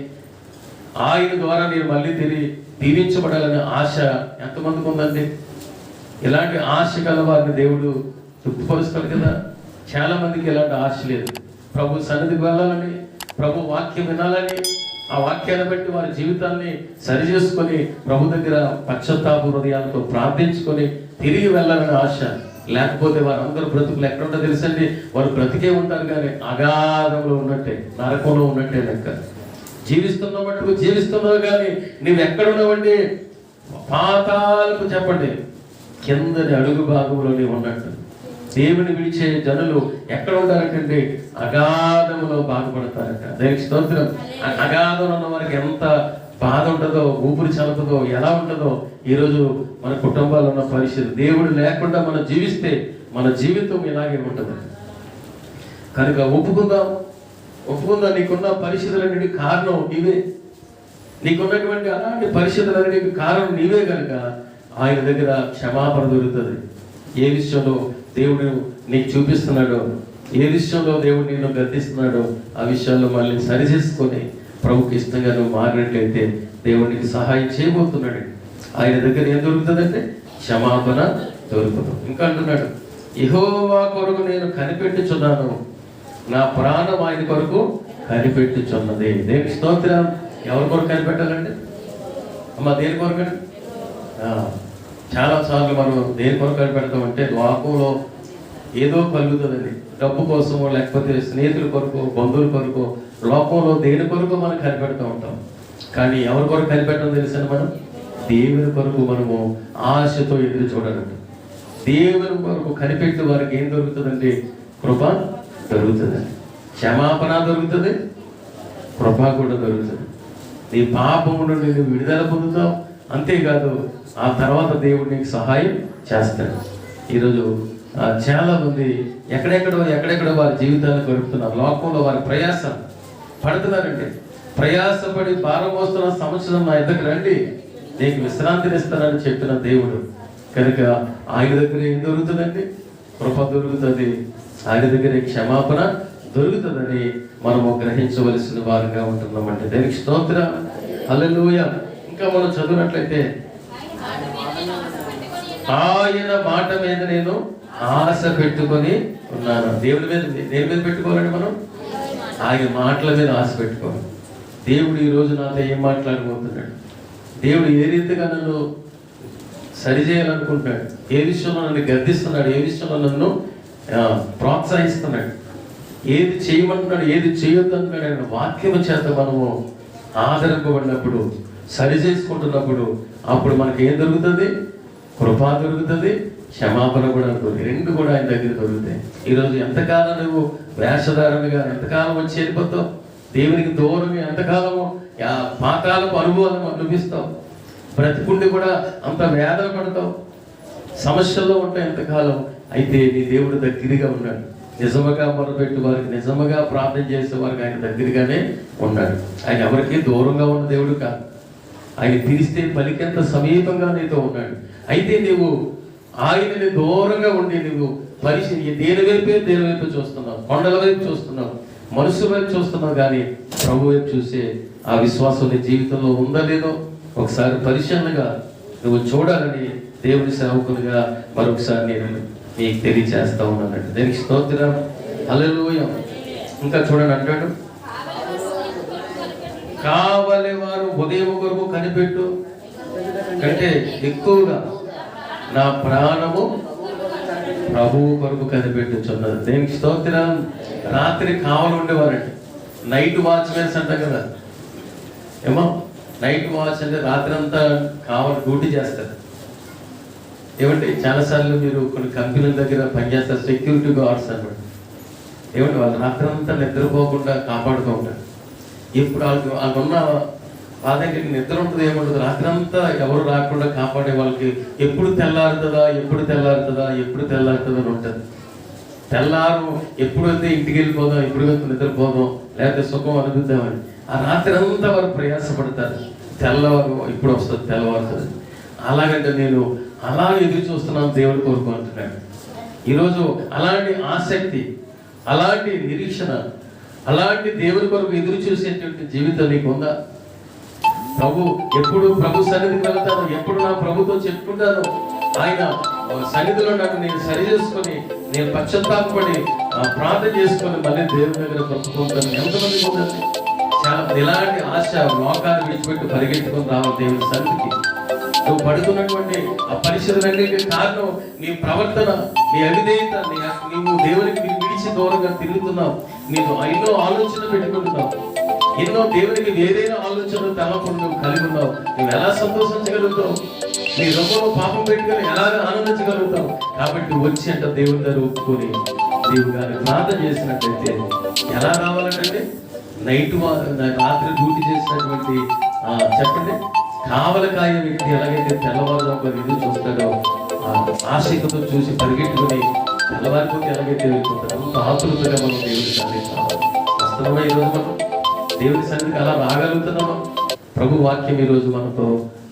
ఆయన ద్వారా నేను మళ్ళీ దీవించబడాలనే ఆశ ఎంతమందికి ఉందండి? ఇలాంటి ఆశ కల వారిని దేవుడు తృప్తిపరుస్తాడు కదా. చాలా మందికి ఇలాంటి ఆశ లేదు. ప్రభు సన్నిధికి వెళ్ళాలని, ప్రభు వాక్యం వినాలని, ఆ వాక్యాన్ని బట్టి వారి జీవితాన్ని సరి చేసుకొని ప్రభు దగ్గర పశ్చాత్తాప హృదయాలతో ప్రార్థించుకొని తిరిగి వెళ్ళాలని ఆశ. లేకపోతే వారందరూ బ్రతుకులు ఎక్కడ ఉంటారో తెలుసండి, వారు బ్రతికే ఉంటారు కానీ అగాధంలో ఉన్నట్టే, నరకంలో ఉన్నట్టే లెక్క. జీవిస్తున్నావు మటుకు జీవిస్తున్నావు కానీ నువ్వు ఎక్కడ ఉన్నావండి? పాతాలకు చెప్పండి కిందని అడుగు భాగంలో నీవు ఉన్నట్టు. దేవుని విడిచే జనులు ఎక్కడ ఉంటారంటే అగాధములో బాధపడతారట. దేవునికి స్తోత్రం. అగాధంలో ఉన్న వారికి ఎంత బాధ ఉంటుందో, ఊపిరి చలుపుదో, ఎలా ఉంటుందో ఈరోజు మన కుటుంబాల్లో ఉన్న పరిస్థితి. దేవుడు లేకుండా మనం జీవిస్తే మన జీవితం ఇలాగే ఉంటుంది. కనుక ఒప్పుకుందాం. నీకున్న పరిస్థితులన్నిటికీ కారణం నీవే, నీకున్నటువంటి అలాంటి పరిస్థితులన్నిటికీ కారణం నీవే. కనుక ఆయన దగ్గర క్షమాపణ దొరుకుతుంది. ఏ విషయంలో దేవుడు నీకు చూపిస్తున్నాడో, ఏ విషయంలో దేవుడు నిన్ను గద్దిస్తున్నాడో ఆ విషయాల్లో మళ్ళీ సరి చేసుకొని ప్రభుకి ఇష్టంగా నువ్వు మారినట్లయితే దేవుడికి సహాయం చేయబోతున్నాడు. ఆయన దగ్గర ఏం దొరుకుతుందంటే క్షమాపణ దొరుకుతుంది. ఇంకా అంటున్నాడు, యెహోవా కొరకు నేను కనిపెట్టుచున్నాను, నా ప్రాణం ఆయన కొరకు కనిపెట్టుచున్నది. దేవునికి స్తోత్రం. ఎవరి కొరకు కనిపెట్టాలండి? అమ్మ దేని కొరకు? చాలా సార్లు మనం దేని కొరకు కనిపెడతామంటే లోకంలో ఏదో కలుగుతుందండి. డబ్బు కోసమో లేకపోతే స్నేహితుల కొరకు, బంధువుల కొరకు, లోకంలో దేని కొరకు మనం కనిపెడుతూ ఉంటాం. కానీ ఎవరి కొరకు కనిపెట్టడం తెలుసని మనం దేవుని కొరకు మనము ఆశతో ఎదురు చూడాలంట. దేవుని కొరకు కనిపెట్టి వారికి ఏం దొరుకుతుందంటే కృప దొరుకుతుందండి, క్షమాపణ దొరుకుతుంది, కృప కూడా దొరుకుతుంది. నీ పాపము నుండి నువ్వు విడుదల పొందుతావు. అంతేకాదు ఆ తర్వాత దేవుడు నీకు సహాయం చేస్తాడు. ఈరోజు చాలా మంది ఎక్కడెక్కడో వారి జీవితాన్ని గడుపుతున్నారు. లోకంలో వారి ప్రయాస పడుతున్నారండి. ప్రయాసపడి భారం మోస్తున్న సంవత్సరం నా ఎద్దకు రండి, నీకు విశ్రాంతిని ఇస్తానని చెప్పిన దేవుడు కనుక ఆయన దగ్గర ఏం దొరుకుతుందండి? కృప దొరుకుతుంది, ఆయన దగ్గర క్షమాపణ దొరుకుతుందని మనము గ్రహించవలసిన వారంగా ఉంటున్నామంటే దానికి స్తోత్రం. హల్లెలూయా. ఇంకా మనం చదివినట్లయితే ఆయన మాట మీద నేను ఆశ పెట్టుకొని ఉన్నాను. దేవుడి మీద దేని మీద పెట్టుకోవాలండి? మనం ఆయన మాటల మీద ఆశ పెట్టుకోవాలి. దేవుడు ఈరోజు నాతో ఏం మాట్లాడబోతున్నాడు, దేవుడు ఏ రీతిగా నన్ను సరిచేయాలనుకుంటున్నాడు, ఏ విషయంలో నన్ను గద్దిస్తున్నాడు, ఏ విషయంలో నన్ను ప్రోత్సహిస్తున్నాడు, ఏది చేయమంటున్నాడు, ఏది చేయొద్దు అంటున్నాడు. ఆయన వాక్యము చేత మనము ఆదరింపబడినప్పుడు, సరి చేసుకుంటున్నప్పుడు అప్పుడు మనకి ఏం దొరుకుతుంది? కృప దొరుకుతుంది, క్షమాపణ కూడా దొరుకుతుంది. రెండు కూడా ఆయన దగ్గర దొరుకుతాయి. ఈరోజు ఎంతకాలం నువ్వు వేషధారణగా ఎంతకాలం వచ్చి వెళ్ళిపోతావు, దేవునికి దూరంగా ఎంతకాలము పాతాలకు అనుభవాలను అనుభవిస్తావు, బ్రతికుండి కూడా అంత వేదన పడతావు, సమస్యల్లో ఉంటాయి ఎంతకాలం. అయితే నీ దేవుడు దగ్గరగా ఉన్నాడు. నిజముగా మొదలుపెట్టి వారికి, నిజముగా ప్రార్థన చేసే వారికి ఆయన దగ్గరగానే ఉన్నాడు. ఆయన ఎవరికి దూరంగా ఉన్న దేవుడు కాదు. ఆయన పిలిస్తే పలికెంత సమీపంగా నీతో ఉన్నాడు. అయితే నీవు ఆయనని దూరంగా ఉండి నువ్వు దేని వైపు చూస్తున్నావు? కొండల వైపు చూస్తున్నావు, మనసు వైపు చూస్తున్నావు, కానీ ప్రభు వైపు చూసే ఆ విశ్వాసం నీ జీవితంలో ఉందా లేదో ఒకసారి పరిశీలనగా నువ్వు చూడాలని దేవుని సేవకునిగా మరొకసారి నేను నీకు తెలియజేస్తా ఉన్నానండి. దానికి స్తోత్రం. హల్లెలూయా. ఇంకా చూడండి అంటాడు, కావలి వారు ఉదయం కొరకు కనిపెట్టు కంటే ఎక్కువగా నా ప్రాణము ప్రభువు కొరకు కనిపెట్టుచున్నది. దేనికి స్తోత్రం. రాత్రి కావలు ఉండేవారండి, నైట్ వాచ్మెన్స్ అంటాం కదా. ఏమో నైట్ వాచ్ అంటే రాత్రి అంతా కావాలి, డ్యూటీ చేస్తారు. ఏమంటే చాలాసార్లు మీరు కొన్ని కంపెనీల దగ్గర పనిచేస్తారు, సెక్యూరిటీ గార్డ్స్ అన్నమాట. ఏమంటే వాళ్ళు రాత్రి అంతా నిద్రపోకుండా కాపాడుతూ ఉంటారు. ఇప్పుడు వాళ్ళకున్న వాళ్ళ దగ్గరికి నిద్ర ఉంటుంది, ఏముంటుంది, రాత్రి అంతా ఎవరు రాకుండా కాపాడే వాళ్ళకి ఎప్పుడు తెల్లారుతుందా అని ఉంటుంది. తెల్లారు ఎప్పుడైతే ఇంటికి వెళ్ళిపోదాం, ఎప్పుడైతే నిద్రపోదాం, లేకపోతే సుఖం అనుభవిద్దామని ఆ రాత్రి అంతా వారు ప్రయాసపడతారు. తెల్లవారు ఇప్పుడు వస్తుంది, తెల్లవారుతుంది. అలాగంటే నేను అలా ఎదురు చూస్తున్నాను దేవుడి కొరకు అంటున్నాడు. ఈరోజు అలాంటి ఆసక్తి, అలాంటి నిరీక్షణ, అలాంటి దేవుడి కొరకు ఎదురు చూసేటువంటి జీవితం నీకు ఉందా? ఎప్పుడు ప్రభు సన్నిధికి వెళ్తాను, ఎప్పుడు నా ప్రభుతో చెప్పుకుంటాను, ఆయన సన్నిధిలో నన్ను నేను సరి చేసుకొని, నేను పశ్చాత్తాపడి ప్రార్థన చేసుకొని మళ్ళీ దేవుని దగ్గర పట్టుకుంటాను. ఎంతమంది ఉందండి? చాలా ఇలాంటి ఆశ లోకాన్ని విడిచిపెట్టి పరిగెత్తుకొని రావాలి దేవుని సన్నిధికి. నువ్వు పడుతున్నటువంటి ఆ పరిస్థితులన్నిటికీ కారణం నీ ప్రవర్తన, నీ అవిధేయత, నువ్వు దేవునికి విడిచి దూరంగా తిరుగుతున్నావు. నీకు ఎన్నో ఆలోచన పెట్టుకుంటున్నావు, ఎన్నో దేవునికి ఏదైనా ఆలోచనలు తలపడు నువ్వు కలిగి ఉన్నావు. నువ్వు ఎలా సంతోషించగలుగుతావు? నీ హృదయంలో పాపం పెట్టుకొని ఎలాగ ఆనందించగలుగుతావు? కాబట్టి వచ్చి అంట దేవుని దగ్గర ఒప్పుకొని దేవుడు గారిని ప్రార్థన చేసినట్లయితే ఎలా రావాలంటే రాత్రి డ్యూటీ చేసినటువంటి చెప్పండి కావలకాయ వ్యక్తి ఎలాగైతే తెల్లవారుజామున ఎదురు చూస్తాడో ఆశతో చూసి పరిగెట్టుకుని తెల్లవారిపోతే ఎలాగైతే వెళ్తుంటాడు, అంత ఆతురతగా మనం దేవుడి సన్నిధికి రావాలి. వస్తున్నామా ఈరోజు మనం దేవుడి సన్నిధికి అలా రాగలుగుతున్నామా? ప్రభు వాక్యం ఈరోజు మనతో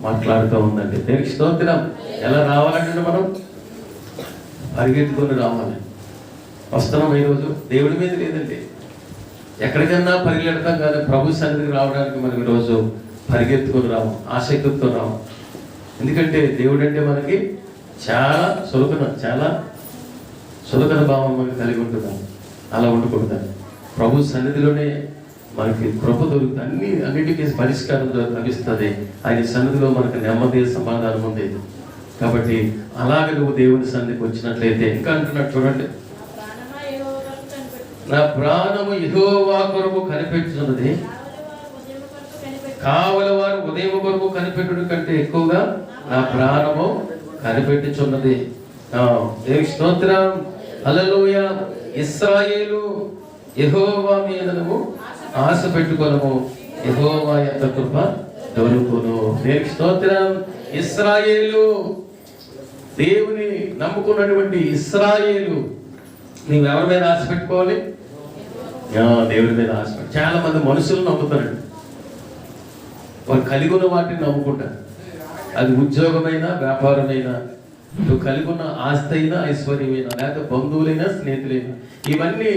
మాట్లాడుతూ ఉందండి. దేవునికి స్తోత్రం. ఎలా రావాలంటే మనం పరిగెత్తుకొని రావాలి. వస్తున్నాం ఈరోజు దేవుడి మీద లేదండి, ఎక్కడికన్నా పరిగెడతాం, కానీ ప్రభు సన్నిధికి రావడానికి మనం ఈరోజు పరిగెత్తుకొని రాము, ఆసక్తితో రాము. ఎందుకంటే దేవుడు అంటే మనకి చాలా సులకన భావం మనకి కలిగి ఉంటున్నాం. అలా ఉండకూడదు. ప్రభు సన్నిధిలోనే మనకి కృప దొరుకుతుంది, అన్నిటికీ పరిష్కారం లభిస్తుంది. ఆయన సన్నిధిలో మనకు నెమ్మది, సమాధానం ఉంది. కాబట్టి అలాగే నువ్వు దేవుని సన్నిధికి వచ్చినట్లయితే ఇంకా అంటున్నాడు చూడండి, నా ప్రాణము యెహోవా కొరకు కనిపెట్టుచున్నది. కావలి వారు ఉదయం కొరకు కనిపెట్టుడు కంటే ఎక్కువగా నా ప్రాణము కనిపెట్టుచున్నది. దేవునికి స్తోత్రం. హల్లెలూయా. ఇశ్రాయేలు యెహోవా మీద నువ్వు ఆశ పెట్టుకొనుము, యెహోవా యొక్క కృప దొరుకును. దేవునికి స్తోత్రం. ఇశ్రాయేలు, దేవుని నమ్ముకున్నటువంటి ఇశ్రాయేలు, నీవు ఎవరి మీద ఆశ పెట్టుకోవాలి? దేవుడి మీద ఆశ పెట్టు. చాలా మంది మనుషులు నమ్ముతారండి. వారు కలిగి ఉన్న వాటిని నమ్ముకుంటారు. అది ఉద్యోగమైనా వ్యాపారమైనా, నువ్వు కలిగి ఉన్న ఆస్తి అయినా ఐశ్వర్యమైనా, లేకపోతే బంధువులైనా స్నేహితులైనా, ఇవన్నీ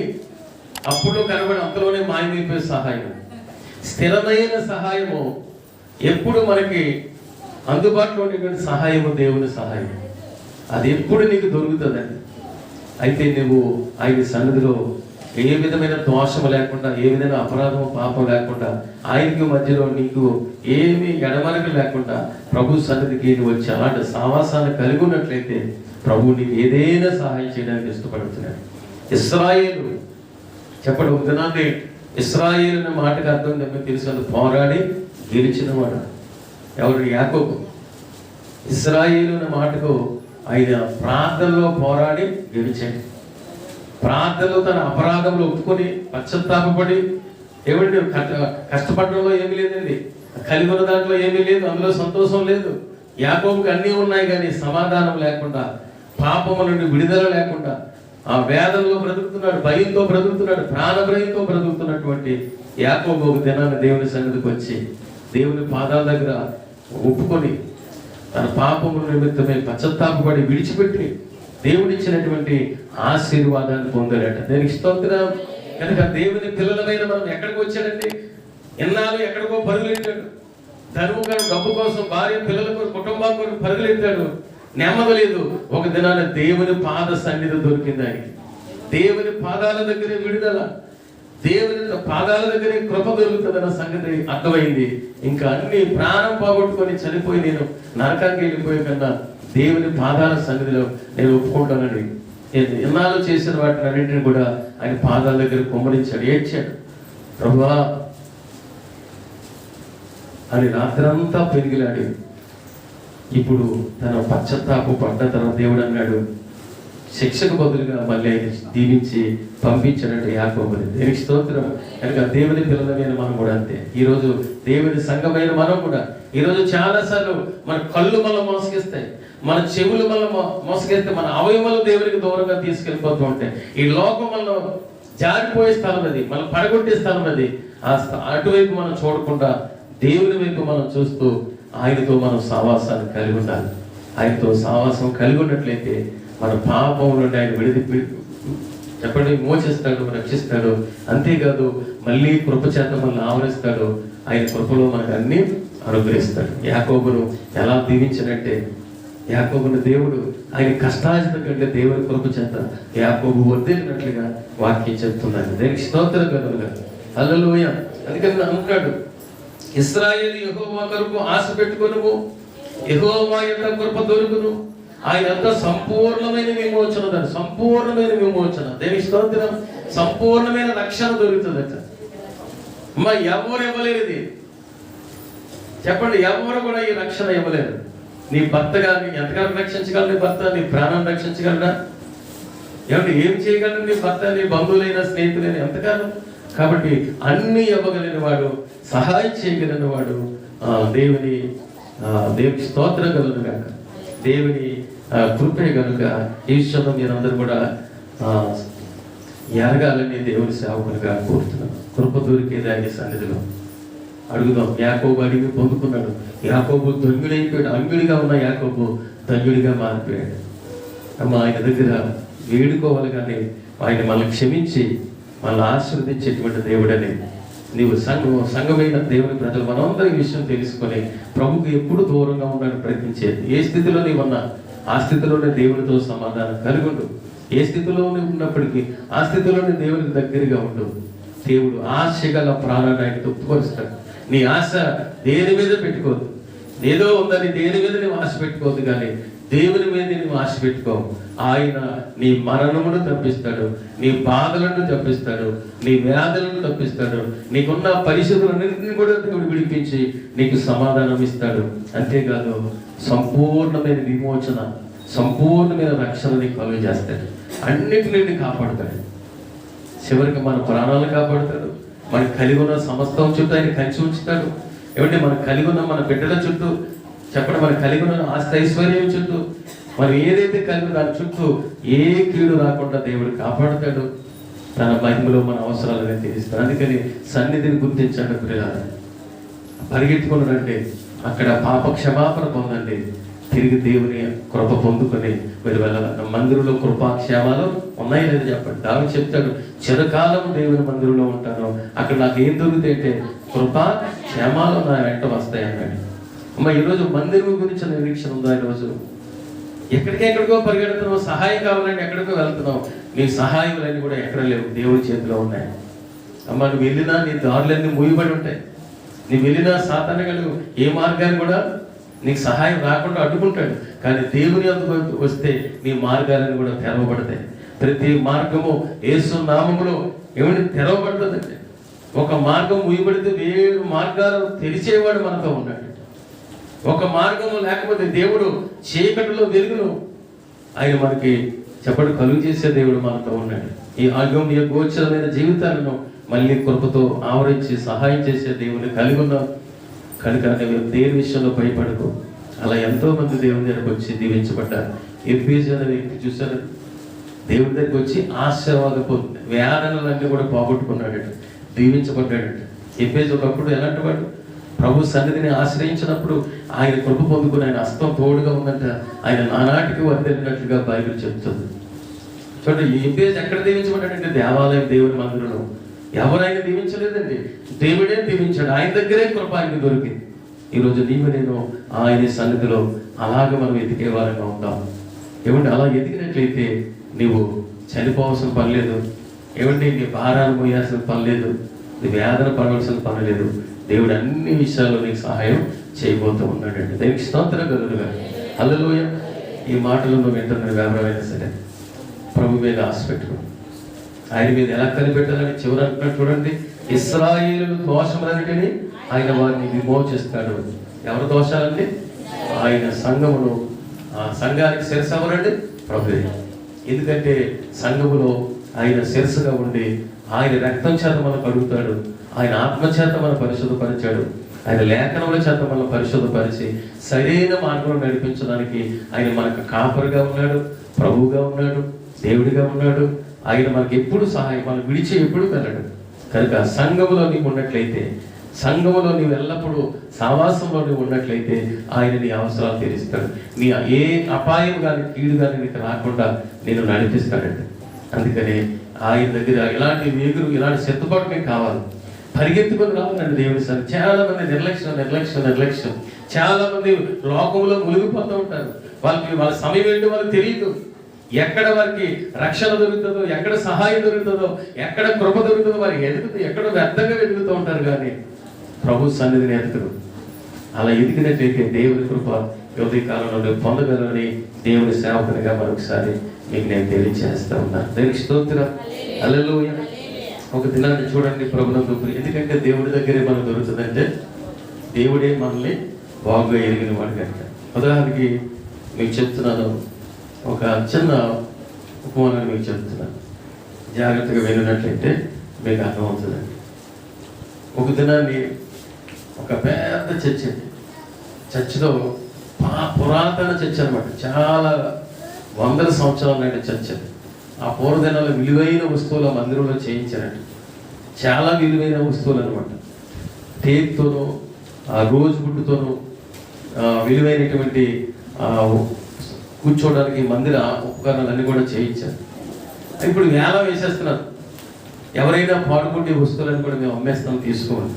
అప్పుడు కనబడి అంతలోనే మాయమైపోయే సహాయం. స్థిరమైన సహాయము ఎప్పుడు మనకి అందుబాటులో ఉండేటువంటి సహాయము దేవుని సహాయం. అది ఎప్పుడు నీకు దొరుకుతుందండి. అయితే నువ్వు ఆయన సన్నిధిలో ఏ విధమైన దోషము లేకుండా, ఏ విధమైన అపరాధము పాపం లేకుండా, ఆయనకి మధ్యలో నీకు ఏమి ఎడమనకు లేకుండా ప్రభు సన్నిధికి నువ్వు వచ్చి అలాంటి సావాసాన్ని కలిగి ఉన్నట్లయితే ప్రభు నీకు ఏదైనా సహాయం చేయడానికి ఇష్టపడుతున్నాడు. ఇశ్రాయేలు, చెప్పండి ఒక దినాన్ని ఇశ్రాయేలు అనే మాటకు అర్థం మీకు తెలుసు, పోరాడి గెలిచిన వాడు. ఎవరు? యాకోబు. ఇశ్రాయేలు అనే మాటకు ఆయన ప్రార్థనలో పోరాడి గెలిచాడు. ప్రార్థనలో తన అపరాధంలో ఒప్పుకొని పశ్చాత్తాపడి, ఏమండి కష్టపడడంలో ఏమీ లేదండి, కలిగి ఉన్న దాంట్లో ఏమీ లేదు, అందులో సంతోషం లేదు. యాకోబుకి అన్నీ ఉన్నాయి కానీ సమాధానం లేకుండా, పాపము నుండి విడుదల లేకుండా ఆ వేదనలో బ్రతుకుతున్నాడు, భయంతో బ్రతుకుతున్నాడు, ప్రాణభయంతో బ్రతుకుతున్నటువంటి యాకోబు ఒక దినాన్ని దేవుని సన్నిధికి వచ్చి దేవుని పాదాల దగ్గర ఒప్పుకొని తన పాపముల నిమిత్తమే పశ్చాత్తాపడి విడిచిపెట్టి దేవుడిచ్చినటువంటి ఆశీర్వాదాన్ని పొందాడట. దేనికి స్తోత్రం. కనుక దేవుని పిల్లలమైన మనం ఎక్కడికి వచ్చాడండి? ఎన్నాళ్ళు ఎక్కడికో పరుగులెట్టాడు. ధర్మం గారు డబ్బు కోసం, భార్య పిల్లలకు, కుటుంబం కోసం పరుగులెట్టాడు. నెమ్మది లేదు. ఒక దినాన దేవుని పాద సన్నిధి దొరికింది ఆయనకి. దేవుని పాదాల దగ్గరే విడుదల, దేవుని పాదాల దగ్గరే కృప దొరుకుతుందన్న సంగతి అర్థమైంది. ఇంకా అన్ని ప్రాణం పోగొట్టుకొని చనిపోయి నేను నరకానికి వెళ్ళిపోయే కన్నా దేవుని పాదాల సన్నిధిలో నేను ఒప్పుకుంటానండి. ఎన్నాళ్ళు చేసిన వాటిని అన్నింటిని కూడా ఆయన పాదాల దగ్గర కుమ్మరించాడు, ఏడ్చాడు. ప్రభువా అని రాత్రంతా పెరిగిలాడి. ఇప్పుడు తన పశ్చాత్తాప పడ్డ తర్వాత దేవుడు అన్నాడు, శిక్షకు బదులుగా మళ్ళీ దీవించి పంపించాడంటే యాకోబుని. దేనికి స్తోత్రం. కనుక దేవుని పిల్లలమైన మనం కూడా అంతే. ఈరోజు దేవుని సంఘమైన మనం కూడా ఈరోజు చాలాసార్లు మన కళ్ళు మనం మోసగిస్తాయి, మన చెవులు మనం మోసగిస్తే, మన అవయవాలు దేవునికి దూరంగా తీసుకెళ్ళిపోతూ ఉంటాయి. ఈ లోకం మనం జారిపోయే స్థలం అది, మనం పడగొట్టే స్థలం అది. అటువైపు మనం చూడకుండా దేవుని వైపు మనం చూస్తూ ఆయనతో మనం సావాసాన్ని కలిగి ఉండాలి. ఆయనతో సావాసం కలిగి ఉన్నట్లయితే మన పాపం నుండి ఆయన చెప్పండి మోచిస్తాడు, రక్షిస్తాడు. అంతేకాదు మళ్ళీ కృప చేత మనల్ని ఆవరిస్తాడు. ఆయన కృపలో మనకు అన్ని అనుగ్రహిస్తాడు. యాకోబును ఎలా దీవించినట్టే, యాకోబును దేవుడు ఆయన కష్టార్జితం కంటే దేవుని కృప చేత యాకోబు వర్ధిల్లినట్లుగా వాక్యం చెప్తున్నాను. దానికి స్తోత్రం కలుగుగా. హల్లెలూయా. అందుకని అంటాడు, ఇశ్రాయేలు యెహోవా కొరకు ఆశ పెట్టుకొనుము, యెహోవా యొక్క కృప దొరుకును. ఆయన అంత సంపూర్ణమైన విమోచన, దాని సంపూర్ణమైన విమోచన. దేనికి స్తోత్రం. సంపూర్ణమైన రక్షణ దొరుకుతుందట. అమ్మా ఎవరు ఇవ్వలేరు ఇది. చెప్పండి, ఎవరు కూడా ఈ రక్షణ ఇవ్వలేరు. నీ భర్త గారిని ఎంతకాలం రక్షించగలరు? నీ భర్త నీ ప్రాణాన్ని రక్షించగలరా? ఏమంటే ఏం చేయగలరు నీ భర్త? నీ బంధువులైనా స్నేహితులైనా ఎంతకాలం? కాబట్టి అన్ని ఇవ్వగలిగిన వాడు, సహాయం చేయగలిగిన వాడు దేవుని స్తోత్రం కలుగును గాక. దేవుని కృపే కనుక ఈ విషయంలో మీరందరూ కూడా ఎరగాలని దేవుని సేవకులుగా కోరుతున్నాను. కృప దొరికేది ఆయన సన్నిధిలో. అడుగుదాం. యాకోబు అడిగి పొందుకున్నాడు. యాకోబు దొంగిడైపోయాడు. అంగుడిగా ఉన్న యాకోబు ధన్యుడిగా మారిపోయాడు. అమ్మ ఆయన దగ్గర వేడుకోవాలి కానీ ఆయన మనల్ని క్షమించి మనల్ని ఆశీర్వదించేటువంటి దేవుడని నీవు సంఘమైన దేవుని ప్రజలు మనందరం ఈ విషయం తెలుసుకొని ప్రభుకి ఎప్పుడు దూరంగా ఉండడానికి ప్రయత్నించేది. ఏ స్థితిలో నీవు ఉన్నా ఆ స్థితిలోనే దేవునితో సమాధానం కలిగి ఉండు. ఏ స్థితిలోనే ఉన్నప్పటికీ ఆ స్థితిలోనే దేవునికి దగ్గరగా ఉండు. దేవుడు ఆశ గల ప్రాణాన్ని ఆయన తృప్తిపరుస్తాడు. నీ ఆశ దేని మీద పెట్టుకోవద్దు. ఏదో ఉందని దేని మీద నువ్వు ఆశ పెట్టుకోవద్దు, కానీ దేవుని మీద నువ్వు ఆశ పెట్టుకో. ఆయన నీ మరణమును తప్పిస్తాడు, నీ బాధలను తప్పిస్తాడు, నీ వ్యాధులను తప్పిస్తాడు, నీకున్న పరిస్థితులన్నింటినీ కూడా దేవుడు విడిపించి నీకు సమాధానం ఇస్తాడు. అంతేకాదు సంపూర్ణమైన విమోచన, సంపూర్ణమైన రక్షణ నీకు కలుగజేస్తాడు. అన్నిటి నుండి కాపాడుతాడు. చివరికి మన ప్రాణాలు కాపాడుతాడు. మనకు కలిగి ఉన్న సమస్తం చుట్టూ ఆయన కంచి ఉంచుతాడు. ఏమంటే మనకు కలిగి ఉన్న మన బిడ్డల చుట్టూ, చెప్పండి, మనకు కలిగి ఉన్న ఆస్తి ఐశ్వర్యం చుట్టూ, మనం ఏదైతే కలిగి దాని చుట్టూ ఏ కీడు రాకుండా దేవుడు కాపాడుతాడు. తన మహిమలో మన అవసరాలను తీరుస్తాడు. అందుకని సన్నిధిని గుర్తించండి పిల్లలు. పరిగెత్తుకున్నారంటే అక్కడ పాప క్షమాపణ పొందండి. తిరిగి దేవుని కృప పొందుకొని మీరు వెళ్ళాలి. మందిరంలో కృపాక్షేమాలు ఉన్నాయి లేదు చెప్పండి. దావి చెప్తాడు, చిరకాలం దేవుని మందిరంలో ఉంటాను, అక్కడ నాకు ఏం దొరుకుతాయి అంటే కృపా క్షేమాలు నా వెంట వస్తాయి అన్నాడు. అమ్మ, ఈరోజు మందిరం గురించి నిరీక్షణ ఉందా? ఈరోజు ఎక్కడికో పరిగెడుతున్నావు, సహాయం కావాలంటే ఎక్కడికో వెళ్తున్నావు. నీ సహాయాలన్నీ కూడా ఎక్కడ లేవు, దేవుని చేతిలో ఉన్నాయి. అమ్మ, నువ్వు వెళ్ళినా నీ దారులన్నీ మూయబడి ఉంటాయి. నువ్వు వెళ్ళినా సాతానుడు ఏ మార్గాన్ని కూడా నీకు సహాయం రాకుండా అడ్డుకుంటాడు. కానీ దేవుని అందుకు వస్తే నీ మార్గాలను కూడా తెరవబడతాయి. ప్రతి మార్గము యేసు నామములో ఏమిటి తెరవబడుతుందంటే, ఒక మార్గం మూయబడితే 7 మార్గాలు తెరిచేవాడు మనతో ఉన్నాడు. ఒక మార్గము లేకపోతే దేవుడు చీకటిలో వెలుగును ఆయన మనకి చెప్పడు కలుగు చేసే దేవుడు మనతో ఉన్నాడు. ఈ ఆగమ్య గోచరమైన జీవితాలను మళ్ళీ కృపతో ఆవరించి సహాయం చేసే దేవుని కలిగి ఉన్నాం కనుక దేని విషయంలో భయపడకు. అలా ఎంతో మంది దేవుని దగ్గరకు వచ్చి దీవించబడ్డారు. ఎఫెసు అనే వ్యక్తి చూశారు, దేవుని దగ్గరికి వచ్చి ఆశీర్వాదపు వేదనలన్నీ కూడా పోగొట్టుకున్నాడట, దీవించబడ్డాడట. ఎఫెసు ఒకప్పుడు ఎలాంటి వాడు? ప్రభు సన్నిధిని ఆశ్రయించినప్పుడు ఆయన కృప పొందుకుని ఆయన హస్తం తోడుగా ఉందంట. ఆయన నానాటికి వర్తిల్లినట్లుగా బైబిల్ చెప్తుంది. చూడండి, ఈ ఎఫెసు ఎక్కడ దీవించబడ్డాడంటే దేవాలయం, దేవుని మందిరంలో. ఎవరైనా దీవించలేదండి, దేవుడే దీవించాడు. ఆయన దగ్గరే కృప ఆయనకు దొరికింది. ఈరోజు నేను ఆయన సన్నిధిలో అలాగే మనం ఎదిగే వారంగా ఉంటాం. ఏమంటే అలా ఎదిగినట్లయితే నీవు చనిపోవాల్సిన పని లేదు. ఏమంటే నీ భారాన్ని మోయాల్సిన పని లేదు, నీ వేదన పడవలసిన పని లేదు. దేవుడు అన్ని విషయాల్లో నీకు సహాయం చేయబోతూ ఉన్నాడండి. దానికి స్తోత్రం కలుగుగా. హల్లెలూయా. ఈ మాటలు నువ్వు వింటున్న ఎవరైనా సరే ప్రభు మీద ఆశ పెట్టుకోండి. ఆయన మీద ఎలా కనిపెట్టాలని చివరి అంటున్నాడు చూడండి, ఇశ్రాయేలు దోషములన్నిటినీ ఆయన వారిని విమోచిస్తాడు. ఎవరి దోషాలండి? ఆయన సంఘమును, ఆ సంఘానికి శిరస్సు ఎవరండి? ప్రభువే. ఎందుకంటే సంఘములో ఆయన శిరస్సుగా ఉండి ఆయన రక్తం చేత మనం కడుగుతాడు, ఆయన ఆత్మ చేత మనం పరిశుద్ధపరిచాడు, ఆయన లేఖనముల చేత మనం పరిశుద్ధపరిచి సరైన మార్గంలో నడిపించడానికి ఆయన మనకు కాపరిగా ఉన్నాడు, ప్రభువుగా ఉన్నాడు, దేవుడిగా ఉన్నాడు. ఆయన మనకి ఎప్పుడు సహాయం, మనం విడిచి ఎప్పుడు వెళ్ళడు. కనుక సంఘములో నీవు ఉన్నట్లయితే, సంఘములో నీవు ఎల్లప్పుడూ సావాసంలో నీవు ఉన్నట్లయితే ఆయన నీ అవసరాలు తీరుస్తాడు. నీ ఏ అపాయం కానీ కీడు కానీ నీకు రాకుండా నేను నడిపిస్తాడండి. అందుకని ఆయన దగ్గర ఇలాంటి వేగురు, ఇలాంటి సిద్ధపాటు మీకు కావాలి. పరిగెత్తుకొని రావాలండి దేవుని సార్. చాలా మంది నిర్లక్ష్యం. చాలా మంది లోకంలో మునిగిపోతూ ఉంటారు. వాళ్ళ సమయం ఏంటో వాళ్ళకి తెలియదు. ఎక్కడ వారికి రక్షణ దొరుకుతుందో, ఎక్కడ సహాయం దొరుకుతుందో, ఎక్కడ కృప దొరుకుతుందో వారికి ఎదుగుతుంది. ఎక్కడో వ్యర్థంగా వెతుకుతూ ఉంటారు కానీ ప్రభు సన్నిధిని ఎదుగుతారు. అలా ఎదిగినట్లయితే దేవుని కృప యువతి కాలంలో పొందగలని దేవుని సేవకునిగా మరొకసారి మీకు నేను తెలియజేస్తా ఉన్నాను. దేవునికి స్తోత్రం. హల్లెలూయా. ఒక దినాన్ని చూడండి ప్రభునందు. ఎందుకంటే దేవుడి దగ్గరే మనకు దొరుకుతుందంటే దేవుడే మనల్ని బాగుగా ఎరిగిన వాడు కనుక. ఉదాహరణకి మీకు చెప్తున్నాను, ఒక చిన్న ఉపమానాన్ని మీకు చెప్తున్నాను. జాగ్రత్తగా విన్నట్లయితే మీకు అర్థమవుతుందండి. ఒక దినాన్ని ఒక పెద్ద చర్చ్ అండి, చర్చిలో పురాతన చర్చ్ అనమాట, చాలా వందల సంవత్సరాలు నాటి చర్చ్. ఆ పూర్వదినాల్లో విలువైన వస్తువులు మందిరంలో చేయించారంట. చాలా విలువైన వస్తువులు అనమాట. టేప్తోనూ, రోజు గుడ్డుతోనూ విలువైనటువంటి కూర్చోవడానికి మందిర ఉపకరణాలన్నీ కూడా చేయించారు. ఇప్పుడు వేలం వేసేస్తున్నారు. ఎవరైనా పాడుకుంటే వస్తువులను కూడా మేము అమ్మేస్తాం, తీసుకోవాలి.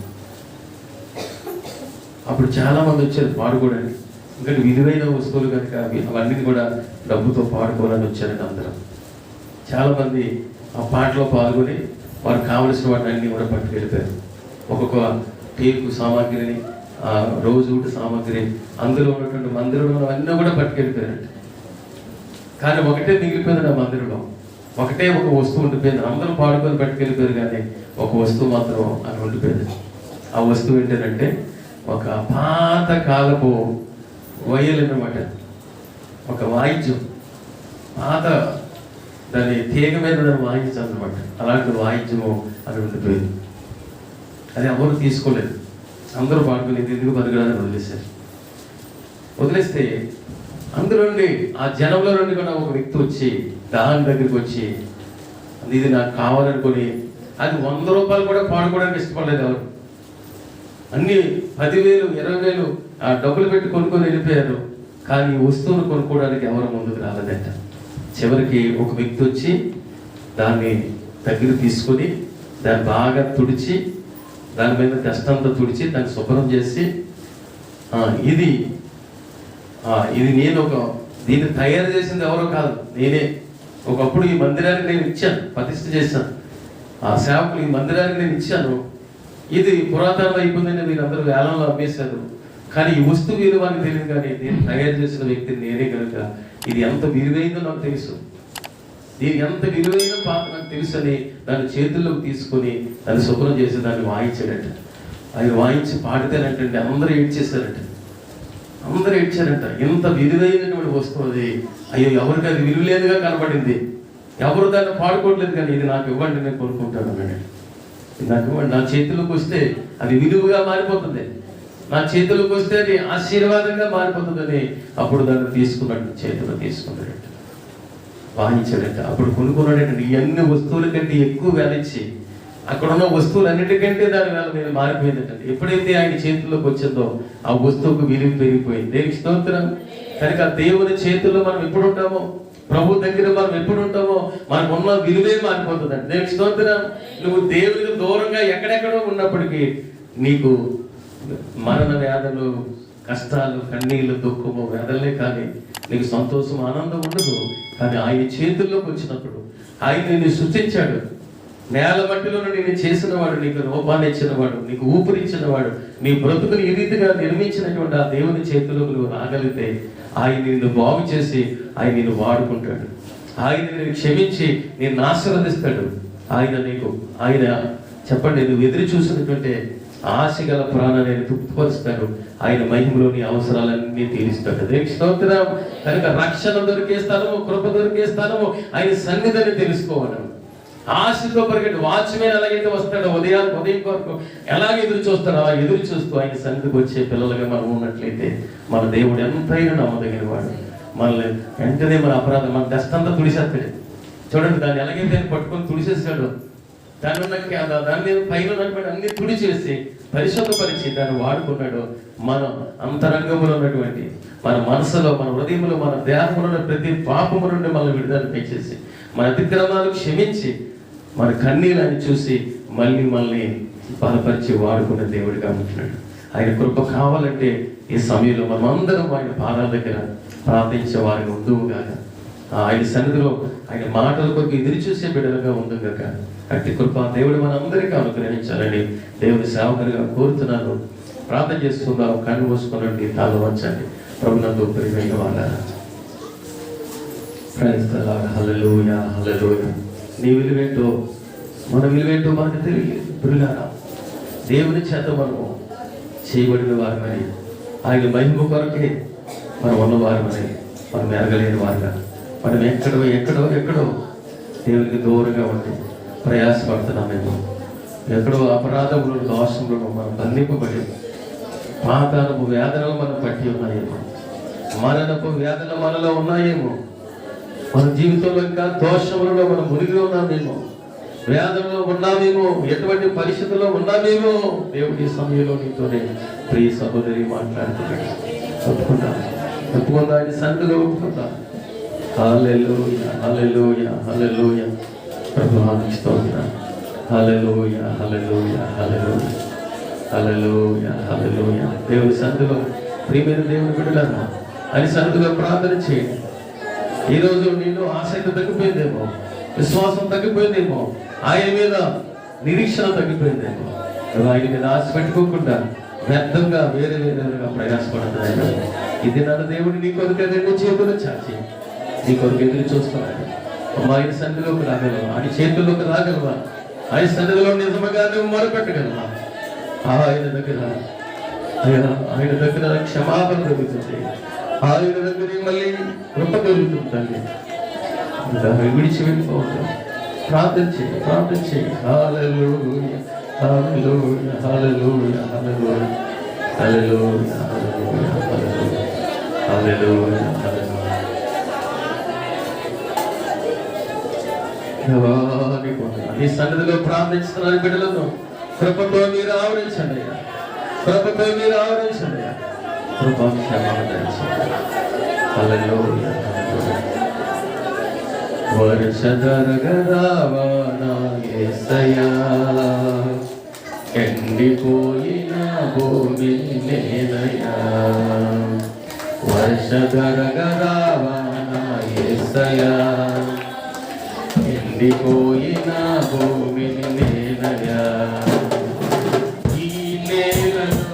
అప్పుడు చాలామంది వచ్చారు పాడుకోవడానికి. ఎందుకంటే విలువైన వస్తువులు కనుక అవన్నీ కూడా డబ్బుతో పాడుకోవాలని వచ్చారండి అందరం. చాలామంది ఆ పాటలో పాల్గొని వారికి కావలసిన వాటిని అన్నీ కూడా పట్టుకెళ్ళిపోయారు. ఒక్కొక్క టేపు సామాగ్రిని, రోజు సామాగ్రి, అందులో ఉన్నటువంటి మందిరంలో అన్నీ కూడా పట్టుకెళ్ళిపోయారంట. కానీ ఒకటే మిగిలిపోయింది నా మందిరంలో. ఒకటే ఒక వస్తువు ఉండిపోయింది. అందరూ పాడుకొని పట్టుకెళ్ళిపోయారు, కానీ ఒక వస్తువు మాత్రం అని ఉండిపోయింది. ఆ వస్తువు ఏంటంటే ఒక పాత కాలపు వయలు అన్నమాట, ఒక వాయిద్యం, పాత దాని తీగ మీద దాన్ని వాయించాలి అనమాట. అలాంటి వాయిద్యము అని ఉండిపోయింది. అది ఎవరు తీసుకోలేదు. అందరూ పాడుకుని ఎందుకు పనికిరాదని వదిలేశారు. వదిలేస్తే అందులో నుండి, ఆ జనంలో నుండి కూడా ఒక వ్యక్తి వచ్చి దాని దగ్గరికి వచ్చి ఇది నాకు కావాలనుకొని, అది 100 రూపాయలు కూడా పాడుకోవడానికి ఇష్టపడలేదు ఎవరు. అన్ని 10,000 20,000 ఆ డబ్బులు పెట్టి కొనుక్కొని వెళ్ళిపోయారు. కానీ ఈ వస్తువును కొనుక్కోవడానికి ఎవరు ముందుకు రాలేదంట. చివరికి ఒక వ్యక్తి వచ్చి దాన్ని దగ్గర తీసుకొని దాన్ని బాగా తుడిచి, దాని మీద డస్ట్ అంతా తుడిచి దాన్ని శుభ్రం చేసి, ఇది నేను దీన్ని తయారు చేసింది ఎవరో కాదు, నేనే. ఒకప్పుడు ఈ మందిరానికి నేను ఇచ్చాను, ప్రతిష్ఠ చేశాను. ఆ సేవకులు ఈ మందిరానికి నేను ఇచ్చాను. ఇది పురాతనం అయిపోయిందని వీళ్ళందరూ వేలంలో అమ్మేశారు. కానీ ఈ వస్తువు విలువ అని తెలియదు, కానీ దీన్ని తయారు చేసిన వ్యక్తిని నేనే కనుక ఇది ఎంత విలువైందో నాకు తెలుసు, దీని ఎంత విలువైన పాత్ర నాకు తెలుసు అని దాన్ని చేతుల్లోకి తీసుకొని దాన్ని శుభ్రం చేసి దాన్ని వాయించాడట. ఆయన వాయించి పాడితేనంటే అందరూ ఏడ్చేశారట. అందరూ ఏడ్చారంట. ఎంత విలువైనటువంటి వస్తువు అది. అయ్యో, ఎవరికి అది విలువలేదుగా కనబడింది, ఎవరు దాన్ని పాడుకోవట్లేదు, కానీ ఇది నాకు ఇవ్వండి, నేను కొనుక్కుంటాను అన్నాడు. ఇది నాకు ఇవ్వండి, నా చేతుల్లోకి వస్తే అది విలువగా మారిపోతుంది, నా చేతుల్లోకి వస్తే అది ఆశీర్వాదంగా మారిపోతుందని అప్పుడు దాన్ని తీసుకున్నాడు, చేతిలో తీసుకున్నాడట, వాయించాడట. అప్పుడు కొనుక్కున్నాడటండి. ఇవన్నీ వస్తువుల కంటే ఎక్కువ వెలిచ్చి అక్కడ ఉన్న వస్తువులన్నిటికంటే దాని వేళ మీద మారిపోయిందంటే, ఎప్పుడైతే ఆయన చేతుల్లోకి వచ్చిందో ఆ వస్తువుకు విలువ పెరిగిపోయింది. దేవునికి స్తోత్రం. కనుక దేవుని చేతుల్లో మనం ఎప్పుడు ఉంటామో, ప్రభు దగ్గర మనం ఎప్పుడు ఉంటామో మనకు ఉన్న విలువే మారిపోతుందండి. దేవునికి స్తోత్రం. నువ్వు దేవునికి దూరంగా ఎక్కడెక్కడో ఉన్నప్పటికీ నీకు మరణ వేదనలు, కష్టాలు, కన్నీళ్ళు, దుఃఖము, వేదనలే కానీ నీకు సంతోషం, ఆనందం ఉండదు. కానీ ఆయన చేతుల్లోకి వచ్చినప్పుడు, ఆయన నిన్ను సృష్టించాడు, నేల మట్టిలో నేను చేసినవాడు, నీకు రూపాన్ని ఇచ్చినవాడు, నీకు ఊపిరిచ్చినవాడు, నీ బ్రతుకుని ఈ రీతిగా నిర్మించినటువంటి ఆ దేవుని చేతుల్లోకి నువ్వు రాగలిగితే ఆయన నిన్ను బాగు చేసి ఆయన నిన్ను వాడుకుంటాడు. ఆయన నిన్ను క్షమించి నిన్ను ఆశీర్వదిస్తాడు. ఆయన చెప్పండి, నువ్వు ఎదురు చూసినటువంటి ఆశ గల ప్రాణాన్ని తృప్తిపరుస్తాడు. ఆయన మహిమలోని అవసరాలన్నీ తీరుస్తాడు. దేవునికి స్తోత్రం. కనుక రక్షణ దొరికే స్థలము, కృప దొరికే స్థలము ఆయన సన్నిధిని తెలుసుకోవాలి. ఆశతో పరిగెట్టి వాచ్మెన్ ఎలాగైతే వస్తాడో ఉదయం కొరకు ఎలాగ ఎదురు చూస్తాడో అలా ఎదురు చూస్తూ ఆయన సన్నిధికి వచ్చే పిల్లలుగా మనం ఉన్నట్లయితే మన దేవుడు ఎంతైనా నమ్మదగిన వాడు. మనల్ని వెంటనే మన అపరాధం, మన డస్ట్ అంతా తుడిసేస్తాడు. చూడండి, దాన్ని ఎలాగైతే పట్టుకొని తుడిసేస్తాడు, దాని మీద పైన అన్ని తుడిచేసి పరిశుద్ధపరిచి దాన్ని వాడుకున్నాడు. మన అంతరంగంలో ఉన్నటువంటి మన మనసులో, మన హృదయంలో, మన దేహంలో ఉన్న ప్రతి పాపము నుండి మనల్ని విడుదల పెంచేసి, మన అతిక్రమాలు క్షమించి, మన కన్నీళ్ళని చూసి మళ్ళీ మనల్ని బలపరిచి వాడుకున్న దేవుడిగా ఉంటున్నాడు. ఆయన కృప కావాలంటే ఈ సమయంలో మనం అందరం ఆయన పాదాల దగ్గర ప్రార్థించే వారిని ఉందువుగా, ఆయన సన్నిధిలో ఆయన మాటల కొరకు ఎదురు చూసే బిడ్డలుగా ఉందుగాక. అట్టి కృప దేవుడు మనందరికీ అనుగ్రహించాలని దేవుని సేవకులుగా కోరుతున్నాను. ప్రార్థన చేసుకుందాం. కన్ను మూసుకునండి, తాళ వంచండి. ప్రభునందు ప్రియమైన వాళ్ళారా, హల్లెలూయా, హల్లెలూయా. నీ విలువేంటో మన విలువేంటో మనకు తెలియదు. ప్రియులారా, దేవుని చేత మనము చేయబడిన వారమని, ఆయన మహిమ కొరకే మనం ఉన్నవారమని మనం ఎరగలేని వారుగా, మనం ఎక్కడో దేవునికి దూరంగా ఉండి ప్రయాసపడుతున్నామేమో, ఎక్కడో అపరాధములు, దోషములను మనం బంధింపబడి, పాతాళపు వేదనలు మనం పట్టి ఉన్నాయేమో, మరణపు వేదన మనలో ఉన్నాయేమో, మన జీవితంలో ఇంకా దోషములలో మనం మునిగి ఉన్నామేమో, వేదనలో ఉన్నామేమో, ఎటువంటి పరిస్థితుల్లో ఉన్నామేమో. దేవుడి సమయంలో నీతోనే ప్రియ సహోదరి మాట్లాడుతున్నాడు. ఒప్పుకుందా ఆయన సన్నిధిలో ఒప్పుకుందా. హల్లెలూయా, హల్లెలూయా, హల్లెలూయా. ప్రభువానికి స్తోత్రం. హల్లెలూయా, హల్లెలూయా, హల్లెలూయా, హల్లెలూయా, హల్లెలూయా. దేవుని సన్నిధిలో ప్రియమైన దేవుని బిడ్డలారా, ఆయన సన్నిధిలో ప్రార్థన చేయండి. ఈరోజు నీలో ఆసక్తి తగ్గిపోయిందేమో, విశ్వాసం తగ్గిపోయిందేమో, ఆయన మీద నిరీక్షణ తగ్గిపోయిందేమో. ఆయన మీద ఆశ పెట్టుకోకుండా వ్యర్థంగా వేరే ప్రయాసపడుతున్నాయి. ఇది నన్ను దేవుడు నీ కొరకు రెండు చేతులు చాచి నీ కొరకు ఎదురు చూస్తున్నాడు. అమ్మా, ఆయన సన్నిధిలోకి రాగలవా? ఆయన చేతుల్లోకి రాగలవా? ఆయన సన్నిధిలో నిజముగా నువ్వు మొరపెట్టగలవా? ఆయన దగ్గర క్షమాపణ దొరుకుతుంది. ఆయన దగ్గర మళ్ళీ కృప దొరుకుతుందండి. విడిచి వెళ్ళిపోతాం. ప్రార్థన చేయి, ప్రార్థన చేయి. హల్లెలూయా, హల్లెలూయా, హల్లెలూయా, హల్లెలూయా, హల్లెలూయా, హల్లెలూయా, హల్లెలూయా. నీ సన్నిధిలో ప్రార్థిస్తున్నారు బిడ్డలను. కృపతో మీరు ఆవరించండి అయ్యా, కృపతో మీరు ఆవరించండి అయ్యా. కృపాక్షేమాలు దయచేయండి. హల్లెలూయా, హల్లెలూయా. వర్షధరగరావా నా యేసయ్యా, ఎండిపోయిన భూమి నేనయ్యా. వర్షధరగరావా నా యేసయ్యా, ఎండిపోయిన భూమిని నేనయ్యా. ఈ నేలను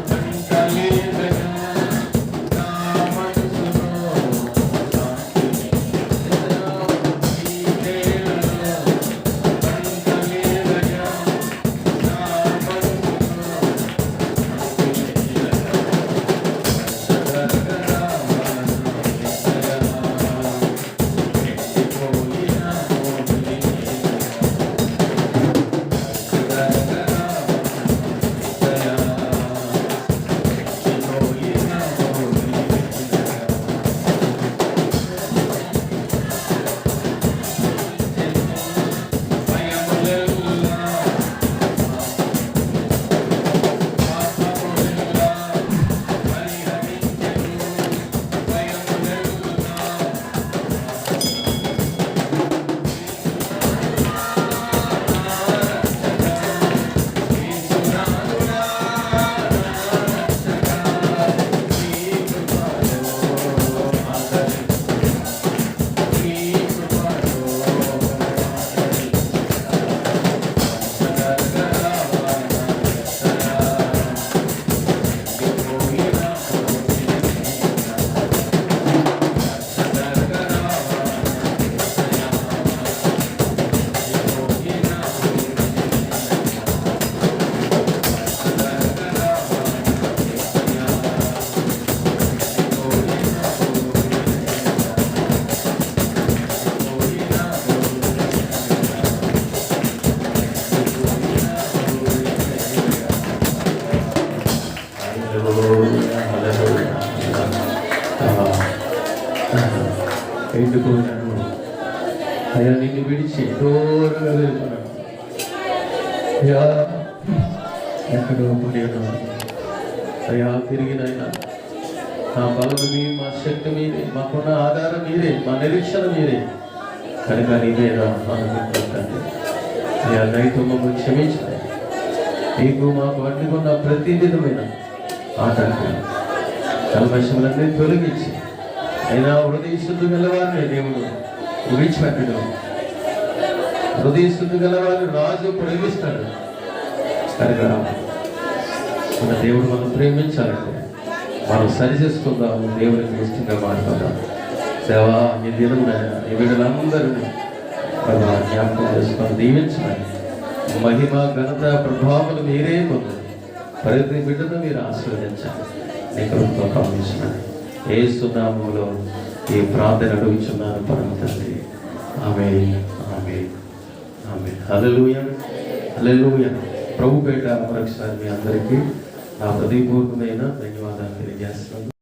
పంటలేదయా, నా మనసులో ఈ నేలను పంటలేదయా, నా మనసులో ఎండిపోయినాను అయ్యా, నిన్ను విడిచి దూరంగా వెళ్తున్నాను అయ్యా. ఎక్కడో పడినా అయ్యా, తిరిగినైనా మా బలము మీ, మా శక్తి మీరే, మాకున్న ఆధారం మీరే, మా నిరీక్షణ మీరే కనుక నీవేనా అనుకుంటుందండి అయ్యా. దయతో మమ్మల్ని క్షమించండి. మీకు మాకు అడ్డుకున్న ప్రతి విధమైన ఆటంకం కల్మషములన్నీ తొలగించి అయినా హృదయ శుద్ధి గలవారిని దేవుడు విడిచిపెట్టడం. హృదయ శుద్ధి గలవారిని రాజు ప్రేమిస్తాడు కనుక మన దేవుడు మనం ప్రేమించాలంటే మనం సరి చేసుకుందాము, దేవునికి ఇష్టంగా మాట్లాడదాం. దేవా, ఈ దినం ఈ బిడ్డలందరినీ జ్ఞాపకం చేసుకొని దీవించండి. మహిమ, ఘనత, ప్రభావాలు మీరే పొందండి. ప్రతి బిడ్డను మీరు ఆశీర్వదించండి. నీ కృపతో పంపించండి. యేసు నామములో ఈ ప్రార్థన అడుగుచున్నాను పరమ తండ్రి. ఆమేన్, ఆమేన్, ఆమేన్. హల్లెలూయా, హల్లెలూయా. ప్రభు పేట మరొకసారి మీ అందరికీ నా హృదయపూర్వకమైన ధన్యవాదాలు తెలియజేస్తున్నాను.